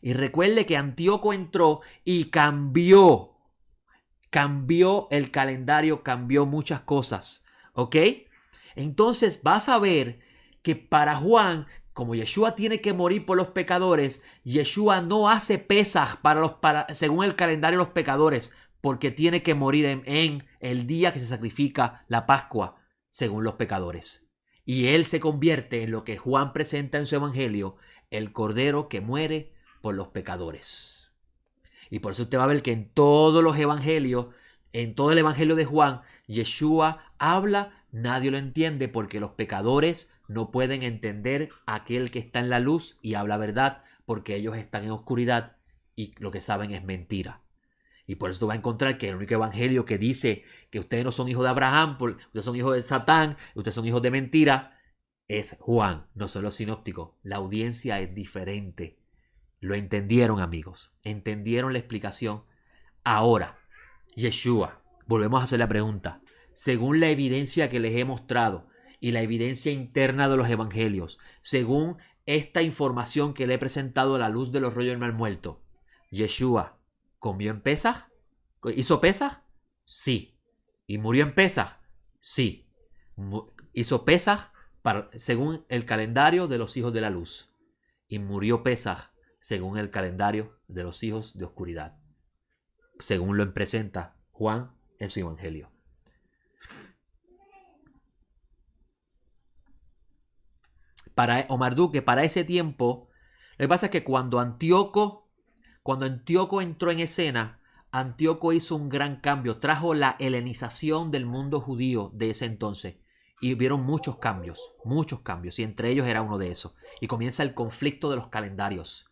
Y recuerde que Antíoco entró y cambió el calendario, cambió muchas cosas, ¿ok? Entonces vas a ver que para Juan, como Yeshua tiene que morir por los pecadores, Yeshua no hace Pesaj según el calendario de los pecadores, porque tiene que morir en el día que se sacrifica la Pascua, según los pecadores. Y él se convierte en lo que Juan presenta en su evangelio, el Cordero que muere por los pecadores. Y por eso usted va a ver que en todos los evangelios, en todo el evangelio de Juan, Yeshua habla, nadie lo entiende porque los pecadores no pueden entender a aquel que está en la luz y habla verdad, porque ellos están en oscuridad y lo que saben es mentira. Y por eso tú vas a encontrar que el único evangelio que dice que ustedes no son hijos de Abraham, ustedes son hijos de Satán, ustedes son hijos de mentira, es Juan, no son los sinópticos. La audiencia es diferente. Lo entendieron, amigos. Entendieron la explicación. Ahora, Yeshua, volvemos a hacer la pregunta. Según la evidencia que les he mostrado y la evidencia interna de los evangelios, según esta información que le he presentado a la luz de los rollos del mal muerto, Yeshua comió en Pesaj, hizo Pesaj, sí. Y murió en Pesaj, sí. Hizo Pesaj según el calendario de los hijos de la luz y murió Pesaj según el calendario de los hijos de oscuridad, según lo presenta Juan en su evangelio. Para Omar Duque, para ese tiempo, lo que pasa es que cuando Antíoco entró en escena, Antíoco hizo un gran cambio, trajo la helenización del mundo judío de ese entonces. Y hubieron muchos cambios, y entre ellos era uno de esos. Y comienza el conflicto de los calendarios.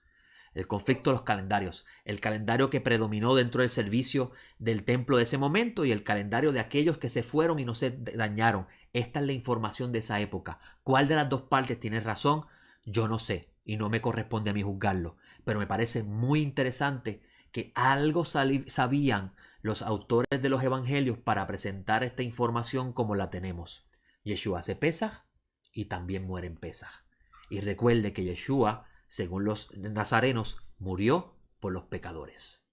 El conflicto de los calendarios. El calendario que predominó dentro del servicio del templo de ese momento y el calendario de aquellos que se fueron y no se dañaron. Esta es la información de esa época. ¿Cuál de las dos partes tiene razón? Yo no sé y no me corresponde a mí juzgarlo. Pero me parece muy interesante que algo sabían los autores de los evangelios para presentar esta información como la tenemos. Yeshua hace Pesaj y también muere en Pesaj. Y recuerde que Yeshua, según los nazarenos, murió por los pecadores.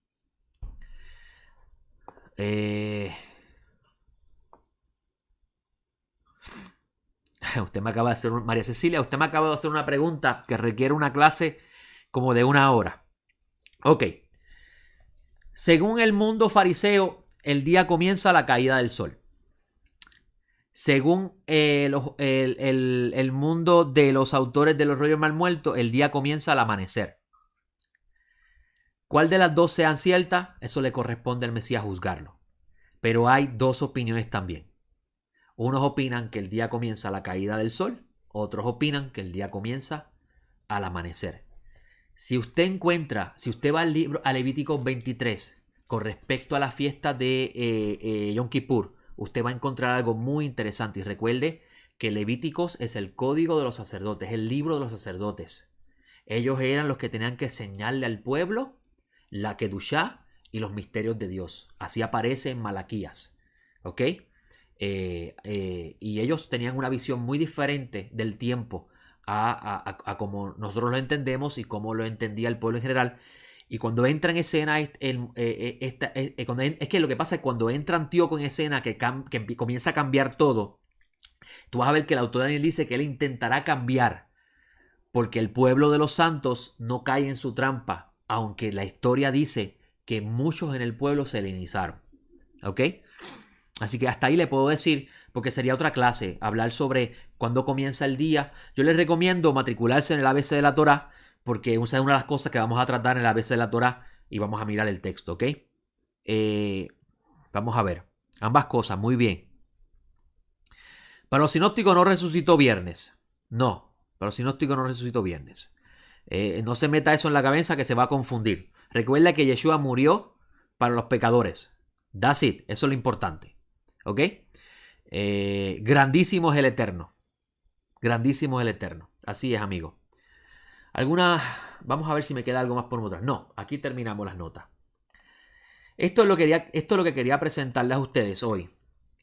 Usted me acaba de hacer, María Cecilia, usted me acaba de hacer una pregunta que requiere una clase como de 1 hora. Ok. Según el mundo fariseo, el día comienza a la caída del sol. Según el mundo de los autores de los rollos mal muertos, el día comienza al amanecer. ¿Cuál de las dos sean ciertas? Eso le corresponde al Mesías juzgarlo. Pero hay dos opiniones también. Unos opinan que el día comienza a la caída del sol, otros opinan que el día comienza al amanecer. Si usted va al libro a Levítico 23 con respecto a la fiesta de Yom Kippur, usted va a encontrar algo muy interesante. Y recuerde que Levíticos es el código de los sacerdotes, el libro de los sacerdotes. Ellos eran los que tenían que enseñarle al pueblo la Kedushá y los misterios de Dios. Así aparece en Malaquías. ¿Ok? Y ellos tenían una visión muy diferente del tiempo a como nosotros lo entendemos y como lo entendía el pueblo en general. Y cuando entra en escena, es que lo que pasa es cuando entra Antíoco en escena, que comienza a cambiar todo, tú vas a ver que el autor Daniel dice que él intentará cambiar, porque el pueblo de los santos no cae en su trampa, aunque la historia dice que muchos en el pueblo se helenizaron. ¿Ok? Así que hasta ahí le puedo decir, porque sería otra clase, hablar sobre cuándo comienza el día. Yo les recomiendo matricularse en el ABC de la Torá, porque esa es una de las cosas que vamos a tratar en el ABC de la Torá y vamos a mirar el texto, ¿ok? Vamos a ver. Ambas cosas, muy bien. Para los sinópticos no resucitó viernes. No, para los sinópticos no resucitó viernes. No se meta eso en la cabeza que se va a confundir. Recuerda que Yeshua murió para los pecadores. That's it, eso es lo importante. ¿Ok? Grandísimo es el Eterno. Grandísimo es el Eterno. Así es, amigo. Vamos a ver si me queda algo más por mostrar. No, aquí terminamos las notas. Esto es lo que quería presentarles a ustedes hoy.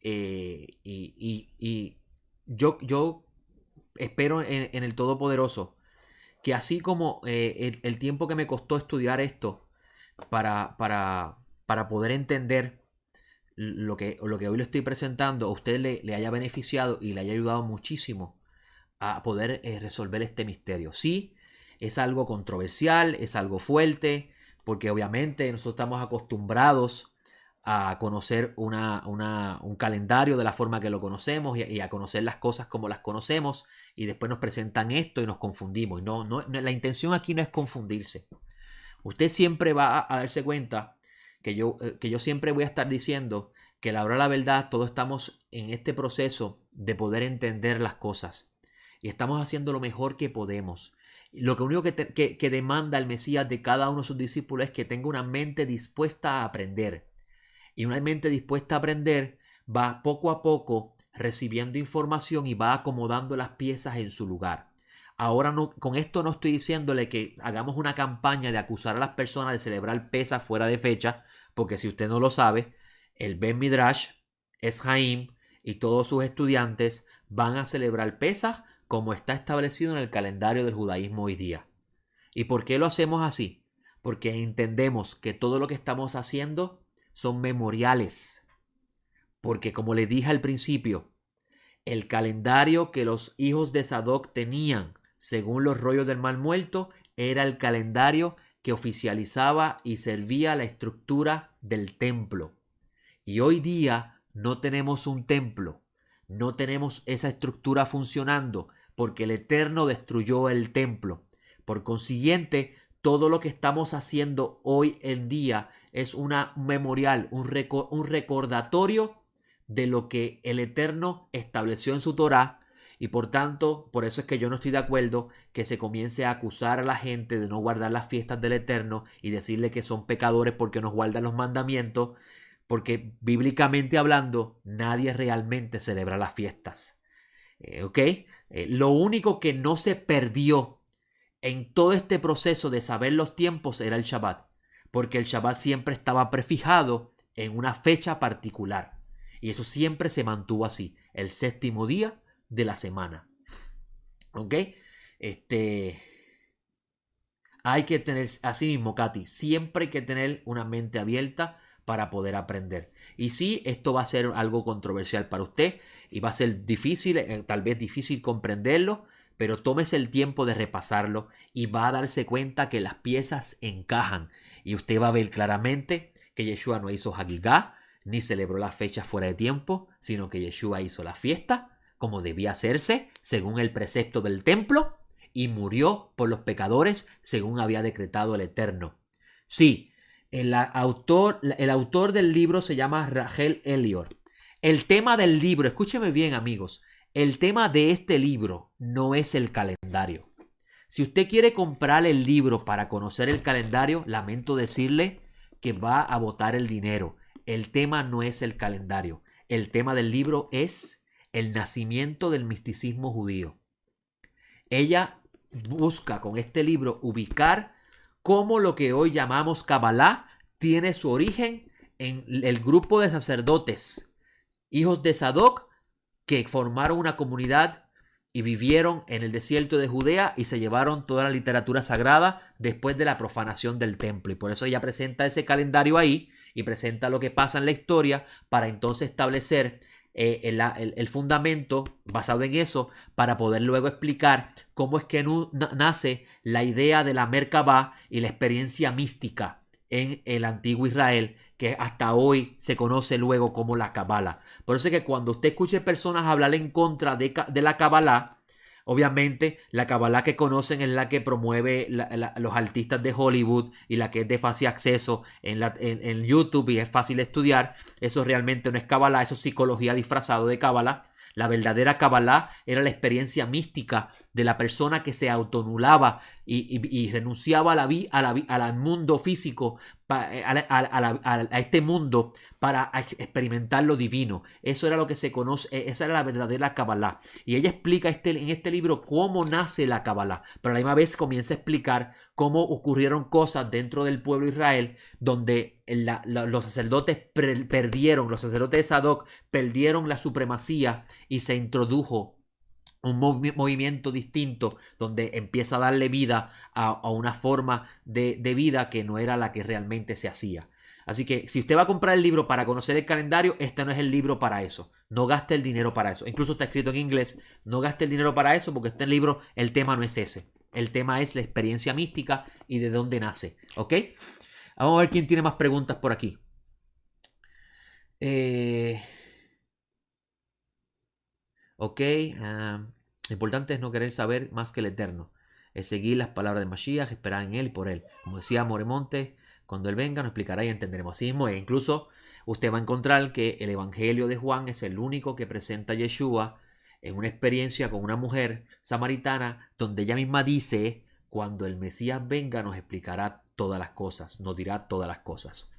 Y yo espero en el Todopoderoso que así como el tiempo que me costó estudiar esto para poder entender lo que hoy le estoy presentando, a usted le haya beneficiado y le haya ayudado muchísimo a poder resolver este misterio. Sí, es algo controversial, es algo fuerte, porque obviamente nosotros estamos acostumbrados a conocer un calendario de la forma que lo conocemos y a conocer las cosas como las conocemos, y después nos presentan esto y nos confundimos. Y no, la intención aquí no es confundirse. Usted siempre va a darse cuenta que yo siempre voy a estar diciendo que a la hora de la verdad todos estamos en este proceso de poder entender las cosas y estamos haciendo lo mejor que podemos. Lo único que demanda el Mesías de cada uno de sus discípulos es que tenga una mente dispuesta a aprender. Y una mente dispuesta a aprender va poco a poco recibiendo información y va acomodando las piezas en su lugar. Ahora con esto no estoy diciéndole que hagamos una campaña de acusar a las personas de celebrar Pesaj fuera de fecha, porque si usted no lo sabe, el Ben Midrash, Eshaim y todos sus estudiantes van a celebrar Pesaj como está establecido en el calendario del judaísmo hoy día. ¿Y por qué lo hacemos así? Porque entendemos que todo lo que estamos haciendo son memoriales. Porque como le dije al principio, el calendario que los hijos de Sadoc tenían, según los rollos del mal muerto, era el calendario que oficializaba y servía la estructura del templo. Y hoy día no tenemos un templo, no tenemos esa estructura funcionando, porque el Eterno destruyó el templo. Por consiguiente, todo lo que estamos haciendo hoy en día es un memorial, un recordatorio de lo que el Eterno estableció en su Torá Y por tanto, por eso es que yo no estoy de acuerdo que se comience a acusar a la gente de no guardar las fiestas del Eterno y decirle que son pecadores porque no guardan los mandamientos, porque bíblicamente hablando, nadie realmente celebra las fiestas. ¿Ok? Lo único que no se perdió en todo este proceso de saber los tiempos era el Shabbat, porque el Shabbat siempre estaba prefijado en una fecha particular. Y eso siempre se mantuvo así, el séptimo día de la semana. ¿Ok? Hay que tener, así mismo, Katy, siempre hay que tener una mente abierta para poder aprender. Y sí, esto va a ser algo controversial para usted y va a ser difícil, tal vez difícil comprenderlo, pero tómese el tiempo de repasarlo y va a darse cuenta que las piezas encajan. Y usted va a ver claramente que Yeshua no hizo Hagigah, ni celebró las fechas fuera de tiempo, sino que Yeshua hizo la fiesta como debía hacerse, según el precepto del templo, y murió por los pecadores, según había decretado el Eterno. Sí, el autor del libro se llama Rachel Elior. El tema del libro, escúcheme bien, amigos, el tema de este libro no es el calendario. Si usted quiere comprar el libro para conocer el calendario, lamento decirle que va a botar el dinero. El tema no es el calendario. El tema del libro es el nacimiento del misticismo judío. Ella busca con este libro ubicar cómo lo que hoy llamamos Kabbalah tiene su origen en el grupo de sacerdotes, hijos de Sadoc, que formaron una comunidad y vivieron en el desierto de Judea y se llevaron toda la literatura sagrada después de la profanación del templo. Y por eso ella presenta ese calendario ahí y presenta lo que pasa en la historia para entonces establecer el fundamento basado en eso para poder luego explicar cómo es que nace la idea de la Merkabah y la experiencia mística en el antiguo Israel, que hasta hoy se conoce luego como la Kabbalah. Por eso es que cuando usted escuche personas hablar en contra de la Kabbalah, obviamente la Kabbalah que conocen es la que promueve los artistas de Hollywood y la que es de fácil acceso en YouTube y es fácil estudiar. Eso realmente no es Kabbalah, eso es psicología disfrazado de Kabbalah. La verdadera Kabbalah era la experiencia mística de la persona que se autonulaba y renunciaba al mundo físico, a este mundo para experimentar lo divino. Eso era lo que se conoce, esa era la verdadera Kabbalah. Y ella explica en este libro cómo nace la Kabbalah, pero a la misma vez comienza a explicar cómo ocurrieron cosas dentro del pueblo de Israel donde los sacerdotes los sacerdotes de Sadoc perdieron la supremacía y se introdujo un movimiento distinto donde empieza a darle vida a una forma de vida que no era la que realmente se hacía. Así que si usted va a comprar el libro para conocer el calendario, este no es el libro para eso. No gaste el dinero para eso. Incluso está escrito en inglés. No gaste el dinero para eso porque este libro, el tema no es ese. El tema es la experiencia mística y de dónde nace. ¿Ok? Vamos a ver quién tiene más preguntas por aquí. Ok. Lo importante es no querer saber más que el Eterno. Es seguir las palabras de Mashiach, esperar en él y por él. Como decía Moremonte, cuando él venga nos explicará y entenderemos. Así mismo, e incluso usted va a encontrar que el Evangelio de Juan es el único que presenta a Yeshua en una experiencia con una mujer samaritana donde ella misma dice, cuando el Mesías venga nos explicará todas las cosas, nos dirá todas las cosas.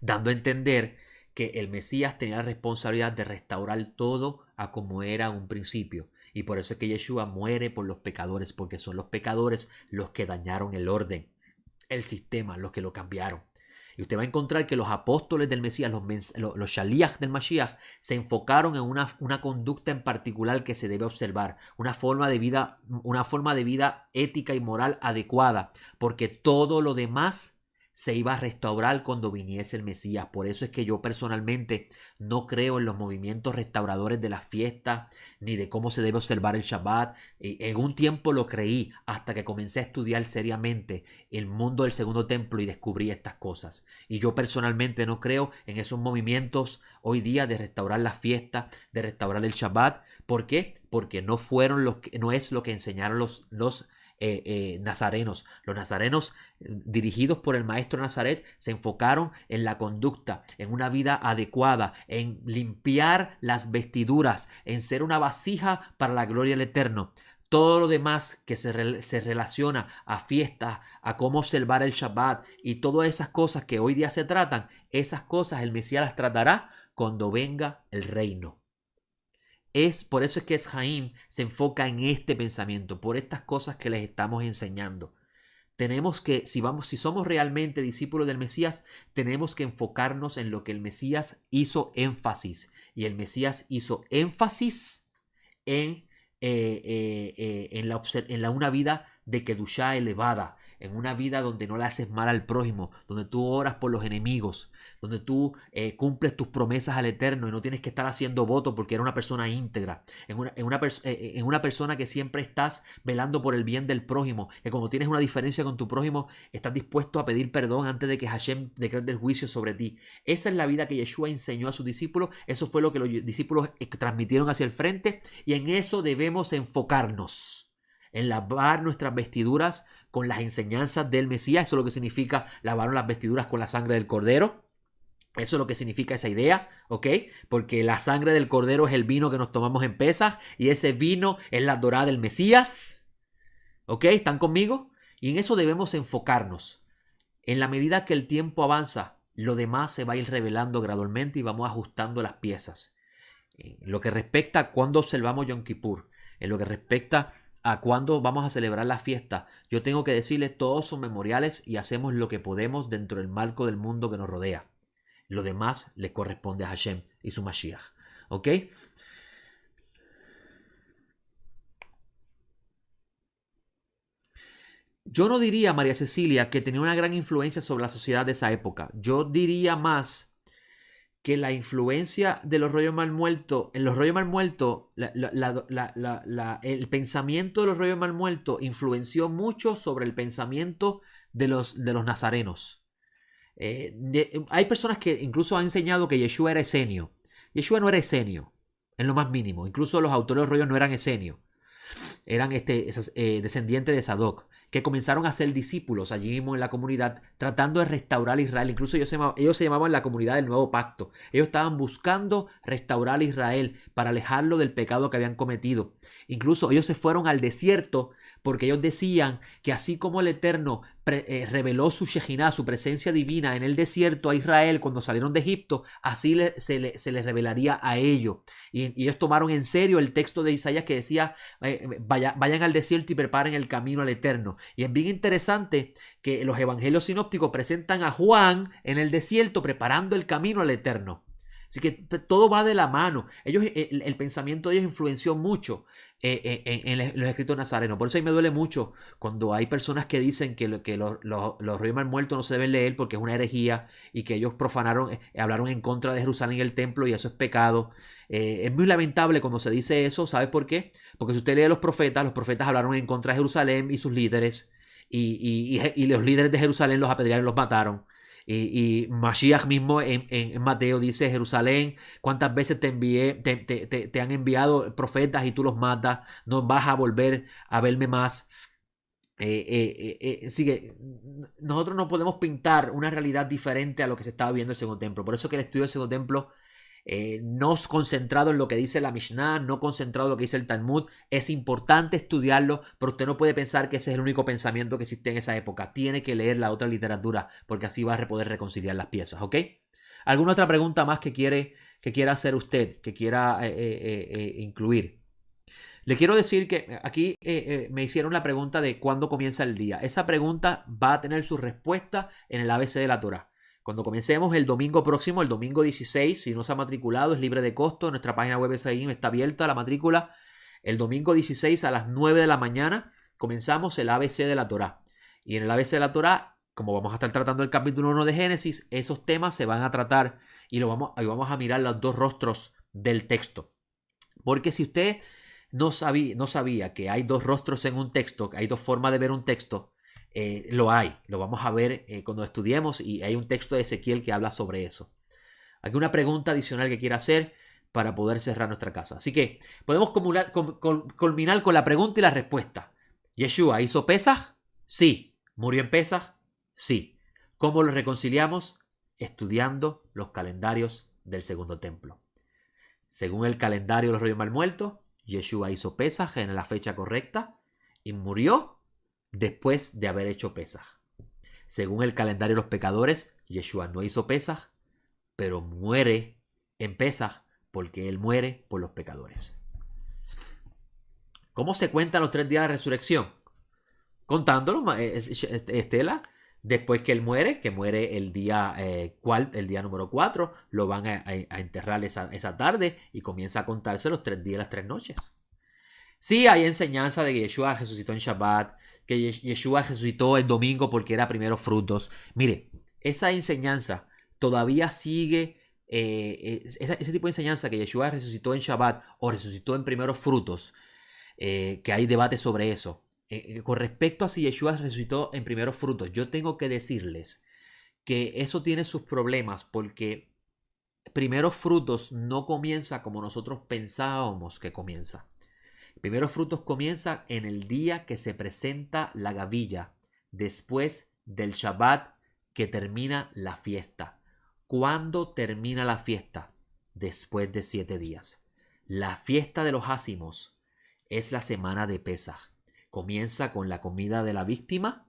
Dando a entender que el Mesías tenía la responsabilidad de restaurar todo a como era un principio. Y por eso es que Yeshua muere por los pecadores, porque son los pecadores los que dañaron el orden, el sistema, los que lo cambiaron. Y usted va a encontrar que los apóstoles del Mesías, los Shaliach del Mashiach, se enfocaron en una conducta en particular que se debe observar, una forma de vida ética y moral adecuada, porque todo lo demás se iba a restaurar cuando viniese el Mesías. Por eso es que yo personalmente no creo en los movimientos restauradores de las fiestas, ni de cómo se debe observar el Shabbat. En un tiempo lo creí hasta que comencé a estudiar seriamente el mundo del segundo templo y descubrí estas cosas. Y yo personalmente no creo en esos movimientos hoy día de restaurar las fiestas, de restaurar el Shabbat. ¿Por qué? Porque no es lo que enseñaron los nazarenos. Los nazarenos, dirigidos por el maestro Nazaret, se enfocaron en la conducta, en una vida adecuada, en limpiar las vestiduras, en ser una vasija para la gloria del Eterno. Todo lo demás que se relaciona a fiestas, a cómo observar el Shabbat y todas esas cosas que hoy día se tratan, esas cosas el Mesías las tratará cuando venga el reino. Por eso es que Jaim se enfoca en este pensamiento, por estas cosas que les estamos enseñando. Tenemos que, si somos realmente discípulos del Mesías, tenemos que enfocarnos en lo que el Mesías hizo énfasis. Y el Mesías hizo énfasis en una vida de Kedushá elevada, en una vida donde no le haces mal al prójimo, donde tú oras por los enemigos, donde tú cumples tus promesas al Eterno y no tienes que estar haciendo votos porque eres una persona íntegra, en una persona que siempre estás velando por el bien del prójimo, que cuando tienes una diferencia con tu prójimo estás dispuesto a pedir perdón antes de que Hashem decrete el juicio sobre ti. Esa es la vida que Yeshua enseñó a sus discípulos, eso fue lo que los discípulos transmitieron hacia el frente y en eso debemos enfocarnos. En lavar nuestras vestiduras con las enseñanzas del Mesías. Eso es lo que significa lavar las vestiduras con la sangre del Cordero. Eso es lo que significa esa idea, ¿ok? Porque la sangre del Cordero es el vino que nos tomamos en Pesaj y ese vino es la dorada del Mesías, ¿ok? ¿Están conmigo? Y en eso debemos enfocarnos. En la medida que el tiempo avanza, lo demás se va a ir revelando gradualmente y vamos ajustando las piezas. En lo que respecta a cuándo observamos Yom Kippur, en lo que respecta a cuándo vamos a celebrar la fiesta, yo tengo que decirles, todos son memoriales y hacemos lo que podemos dentro del marco del mundo que nos rodea. Lo demás le corresponde a Hashem y su Mashiach. ¿Ok? Yo no diría, María Cecilia, que tenía una gran influencia sobre la sociedad de esa época. Yo diría más que la influencia de los rollos mal muertos, en los rollos mal muertos, el pensamiento de los rollos mal muertos influenció mucho sobre el pensamiento de los nazarenos. Hay personas que incluso han enseñado que Yeshua era esenio. Yeshua no era esenio, en lo más mínimo. Incluso los autores de los rollos no eran esenios. Eran descendientes de Sadoc, que comenzaron a ser discípulos allí mismo en la comunidad, tratando de restaurar a Israel. Incluso ellos se llamaban la comunidad del nuevo pacto. Ellos estaban buscando restaurar a Israel para alejarlo del pecado que habían cometido. Incluso ellos se fueron al desierto porque ellos decían que así como el Eterno reveló su Shejinah, su presencia divina en el desierto a Israel cuando salieron de Egipto, así se les revelaría a ellos. Y ellos tomaron en serio el texto de Isaías que decía, vayan al desierto y preparen el camino al Eterno. Y es bien interesante que los evangelios sinópticos presentan a Juan en el desierto preparando el camino al Eterno. Así que todo va de la mano. El pensamiento de ellos influenció mucho en los escritos nazarenos. Por eso a mí me duele mucho cuando hay personas que dicen que los reyes mal muertos no se deben leer porque es una herejía y que ellos profanaron, hablaron en contra de Jerusalén y el templo y eso es pecado. Es muy lamentable cuando se dice eso. ¿Sabes por qué? Porque si usted lee a los profetas hablaron en contra de Jerusalén y sus líderes y los líderes de Jerusalén los apedrearon y los mataron. Y Mashiach mismo en Mateo dice, Jerusalén, ¿cuántas veces te han enviado profetas y tú los matas? No vas a volver a verme más. Así que nosotros no podemos pintar una realidad diferente a lo que se estaba viendo en el Segundo Templo. Por eso que el estudio del Segundo Templo, no concentrado en lo que dice la Mishnah, no concentrado en lo que dice el Talmud, es importante estudiarlo, pero usted no puede pensar que ese es el único pensamiento que existe en esa época. Tiene que leer la otra literatura, porque así va a poder reconciliar las piezas, ¿ok? ¿Alguna otra pregunta más que quiera hacer usted, que quiera incluir? Le quiero decir que aquí me hicieron la pregunta de cuándo comienza el día. Esa pregunta va a tener su respuesta en el ABC de la Torah. Cuando comencemos el domingo próximo, el domingo 16, si no se ha matriculado, es libre de costo. Nuestra página web está abierta la matrícula. El domingo 16 a las 9 de la mañana comenzamos el ABC de la Torá. Y en el ABC de la Torá, como vamos a estar tratando el capítulo 1 de Génesis, esos temas se van a tratar y vamos a mirar los dos rostros del texto. Porque si usted no sabía que hay dos rostros en un texto, que hay dos formas de ver un texto, lo vamos a ver cuando estudiemos y hay un texto de Ezequiel que habla sobre eso. ¿Alguna pregunta adicional que quiera hacer para poder cerrar nuestra casa? Así que podemos culminar con la pregunta y la respuesta. ¿Yeshua hizo Pesaj? Sí. ¿Murió en Pesaj? Sí. ¿Cómo lo reconciliamos? Estudiando los calendarios del segundo templo. Según el calendario de los reyes mal muertos, Yeshua hizo Pesaj en la fecha correcta y murió después de haber hecho Pesaj. Según el calendario de los pecadores, Yeshua no hizo Pesaj, pero muere en Pesaj porque él muere por los pecadores. ¿Cómo se cuentan los 3 días de resurrección? Contándolo, Estela, después que él muere, que muere el día, el día número 4, lo van a enterrar esa tarde y comienza a contarse los 3 días y las 3 noches. Sí, hay enseñanza de que Yeshua resucitó en Shabbat, que Yeshua resucitó el domingo porque era primero frutos. Mire, esa enseñanza todavía sigue, ese tipo de enseñanza que Yeshua resucitó en Shabbat o resucitó en primeros frutos, que hay debate sobre eso. Con respecto a si Yeshua resucitó en primeros frutos, yo tengo que decirles que eso tiene sus problemas porque primeros frutos no comienza como nosotros pensábamos que comienza. Primeros frutos comienza en el día que se presenta la gavilla, después del Shabbat que termina la fiesta. ¿Cuándo termina la fiesta? Después de 7 días. La fiesta de los ácimos es la semana de Pesaj. Comienza con la comida de la víctima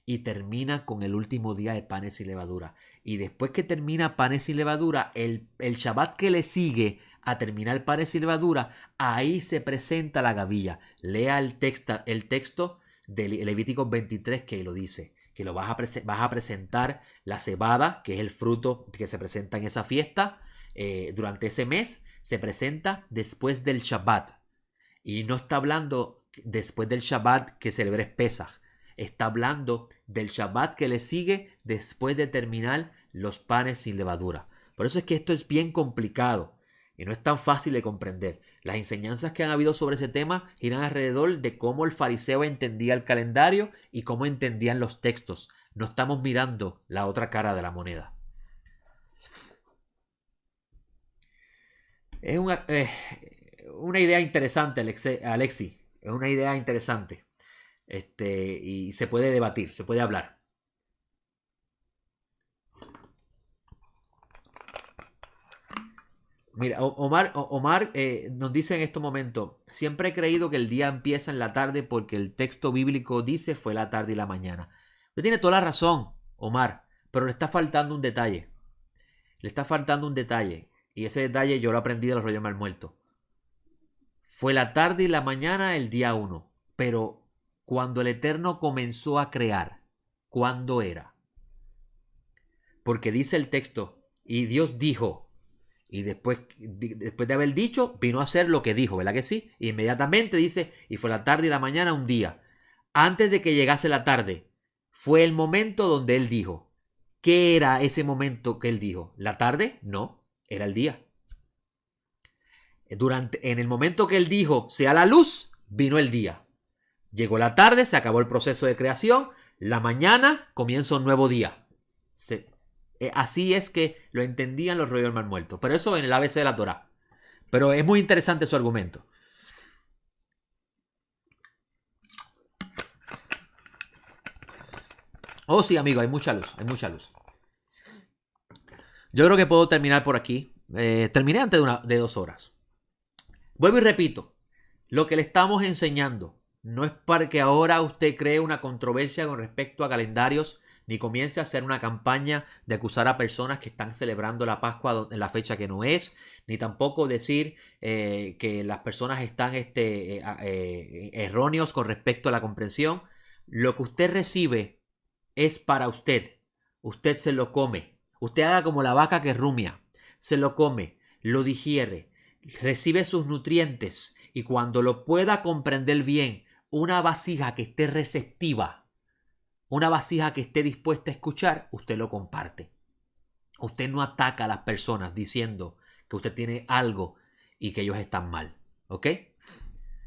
y termina con el último día de panes y levadura. Y después que termina panes y levadura, el Shabbat que le sigue a terminar panes y levadura, ahí se presenta la gavilla. Lea el texto de Levítico 23 que lo dice, que lo vas a presentar la cebada, que es el fruto que se presenta en esa fiesta, durante ese mes, se presenta después del Shabbat. Y no está hablando después del Shabbat que celebres Pesaj. Está hablando del Shabbat que le sigue después de terminar los panes sin levadura. Por eso es que esto es bien complicado y no es tan fácil de comprender. Las enseñanzas que han habido sobre ese tema giran alrededor de cómo el fariseo entendía el calendario y cómo entendían los textos. No estamos mirando la otra cara de la moneda. Es una idea interesante, Alexi. Es una idea interesante. Y se puede debatir, se puede hablar. Mira, Omar nos dice en este momento: siempre he creído que el día empieza en la tarde porque el texto bíblico dice fue la tarde y la mañana. Usted tiene toda la razón, Omar, pero le está faltando un detalle. Le está faltando un detalle. Y ese detalle yo lo aprendí de los rollos mal muertos. Fue la tarde y la mañana el día 1. Pero cuando el Eterno comenzó a crear, ¿cuándo era? Porque dice el texto, y Dios dijo, y después de haber dicho, vino a hacer lo que dijo, ¿verdad que sí? Y inmediatamente dice, y fue la tarde y la mañana un día. Antes de que llegase la tarde, fue el momento donde él dijo. ¿Qué era ese momento que él dijo? ¿La tarde? No, era el día. En el momento que él dijo, sea la luz, vino el día. Llegó la tarde, se acabó el proceso de creación. La mañana comienza un nuevo día. Así es que lo entendían los rollos del mar muerto. Pero eso en el ABC de la Torá. Pero es muy interesante su argumento. Oh, sí, amigo, hay mucha luz, hay mucha luz. Yo creo que puedo terminar por aquí. Terminé antes de 2 horas. Vuelvo y repito, lo que le estamos enseñando no es para que ahora usted cree una controversia con respecto a calendarios, ni comience a hacer una campaña de acusar a personas que están celebrando la Pascua en la fecha que no es, ni tampoco decir que las personas están erróneos con respecto a la comprensión. Lo que usted recibe es para usted. Usted se lo come. Usted haga como la vaca que rumia. Se lo come, lo digiere, recibe sus nutrientes y cuando lo pueda comprender bien, una vasija que esté receptiva, una vasija que esté dispuesta a escuchar, usted lo comparte. Usted no ataca a las personas diciendo que usted tiene algo y que ellos están mal. ¿Ok?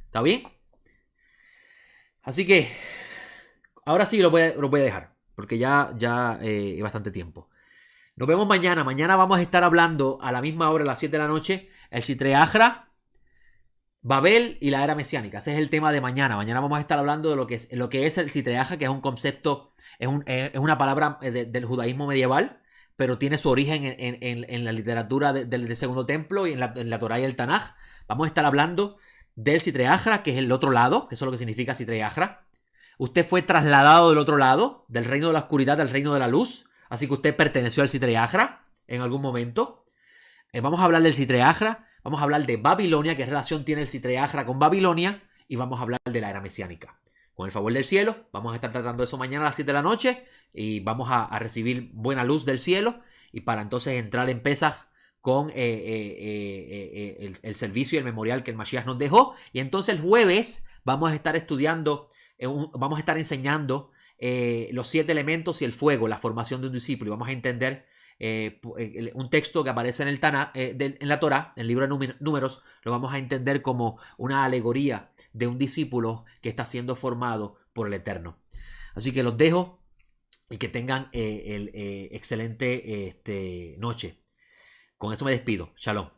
¿Está bien? Así que ahora sí lo voy a dejar porque ya hay bastante tiempo. Nos vemos mañana. Mañana vamos a estar hablando a la misma hora, a las 7 de la noche, el Sitre Achra. Babel y la era mesiánica. Ese es el tema de mañana. Mañana vamos a estar hablando de lo que es el Sitreaja, que es un concepto, es una palabra del judaísmo medieval, pero tiene su origen en la literatura del Segundo Templo y en la Torá y el Tanaj. Vamos a estar hablando del Sitreaja, que es el otro lado, que eso es lo que significa Sitreaja. Usted fue trasladado del otro lado, del reino de la oscuridad al reino de la luz, así que usted perteneció al Sitreaja en algún momento. Vamos a hablar del Sitreaja. Vamos a hablar de Babilonia, qué relación tiene el Sitreaja con Babilonia, y vamos a hablar de la era mesiánica. Con el favor del cielo, vamos a estar tratando eso mañana a las 7 de la noche y vamos a recibir buena luz del cielo y para entonces entrar en Pesaj con el servicio y el memorial que el Mashiach nos dejó. Y entonces el jueves vamos a estar estudiando, vamos a estar enseñando los 7 elementos y el fuego, la formación de un discípulo. Y vamos a entender un texto que aparece en el en la Torá, en el libro de Números, lo vamos a entender como una alegoría de un discípulo que está siendo formado por el Eterno. Así que los dejo y que tengan excelente noche. Con esto me despido. Shalom.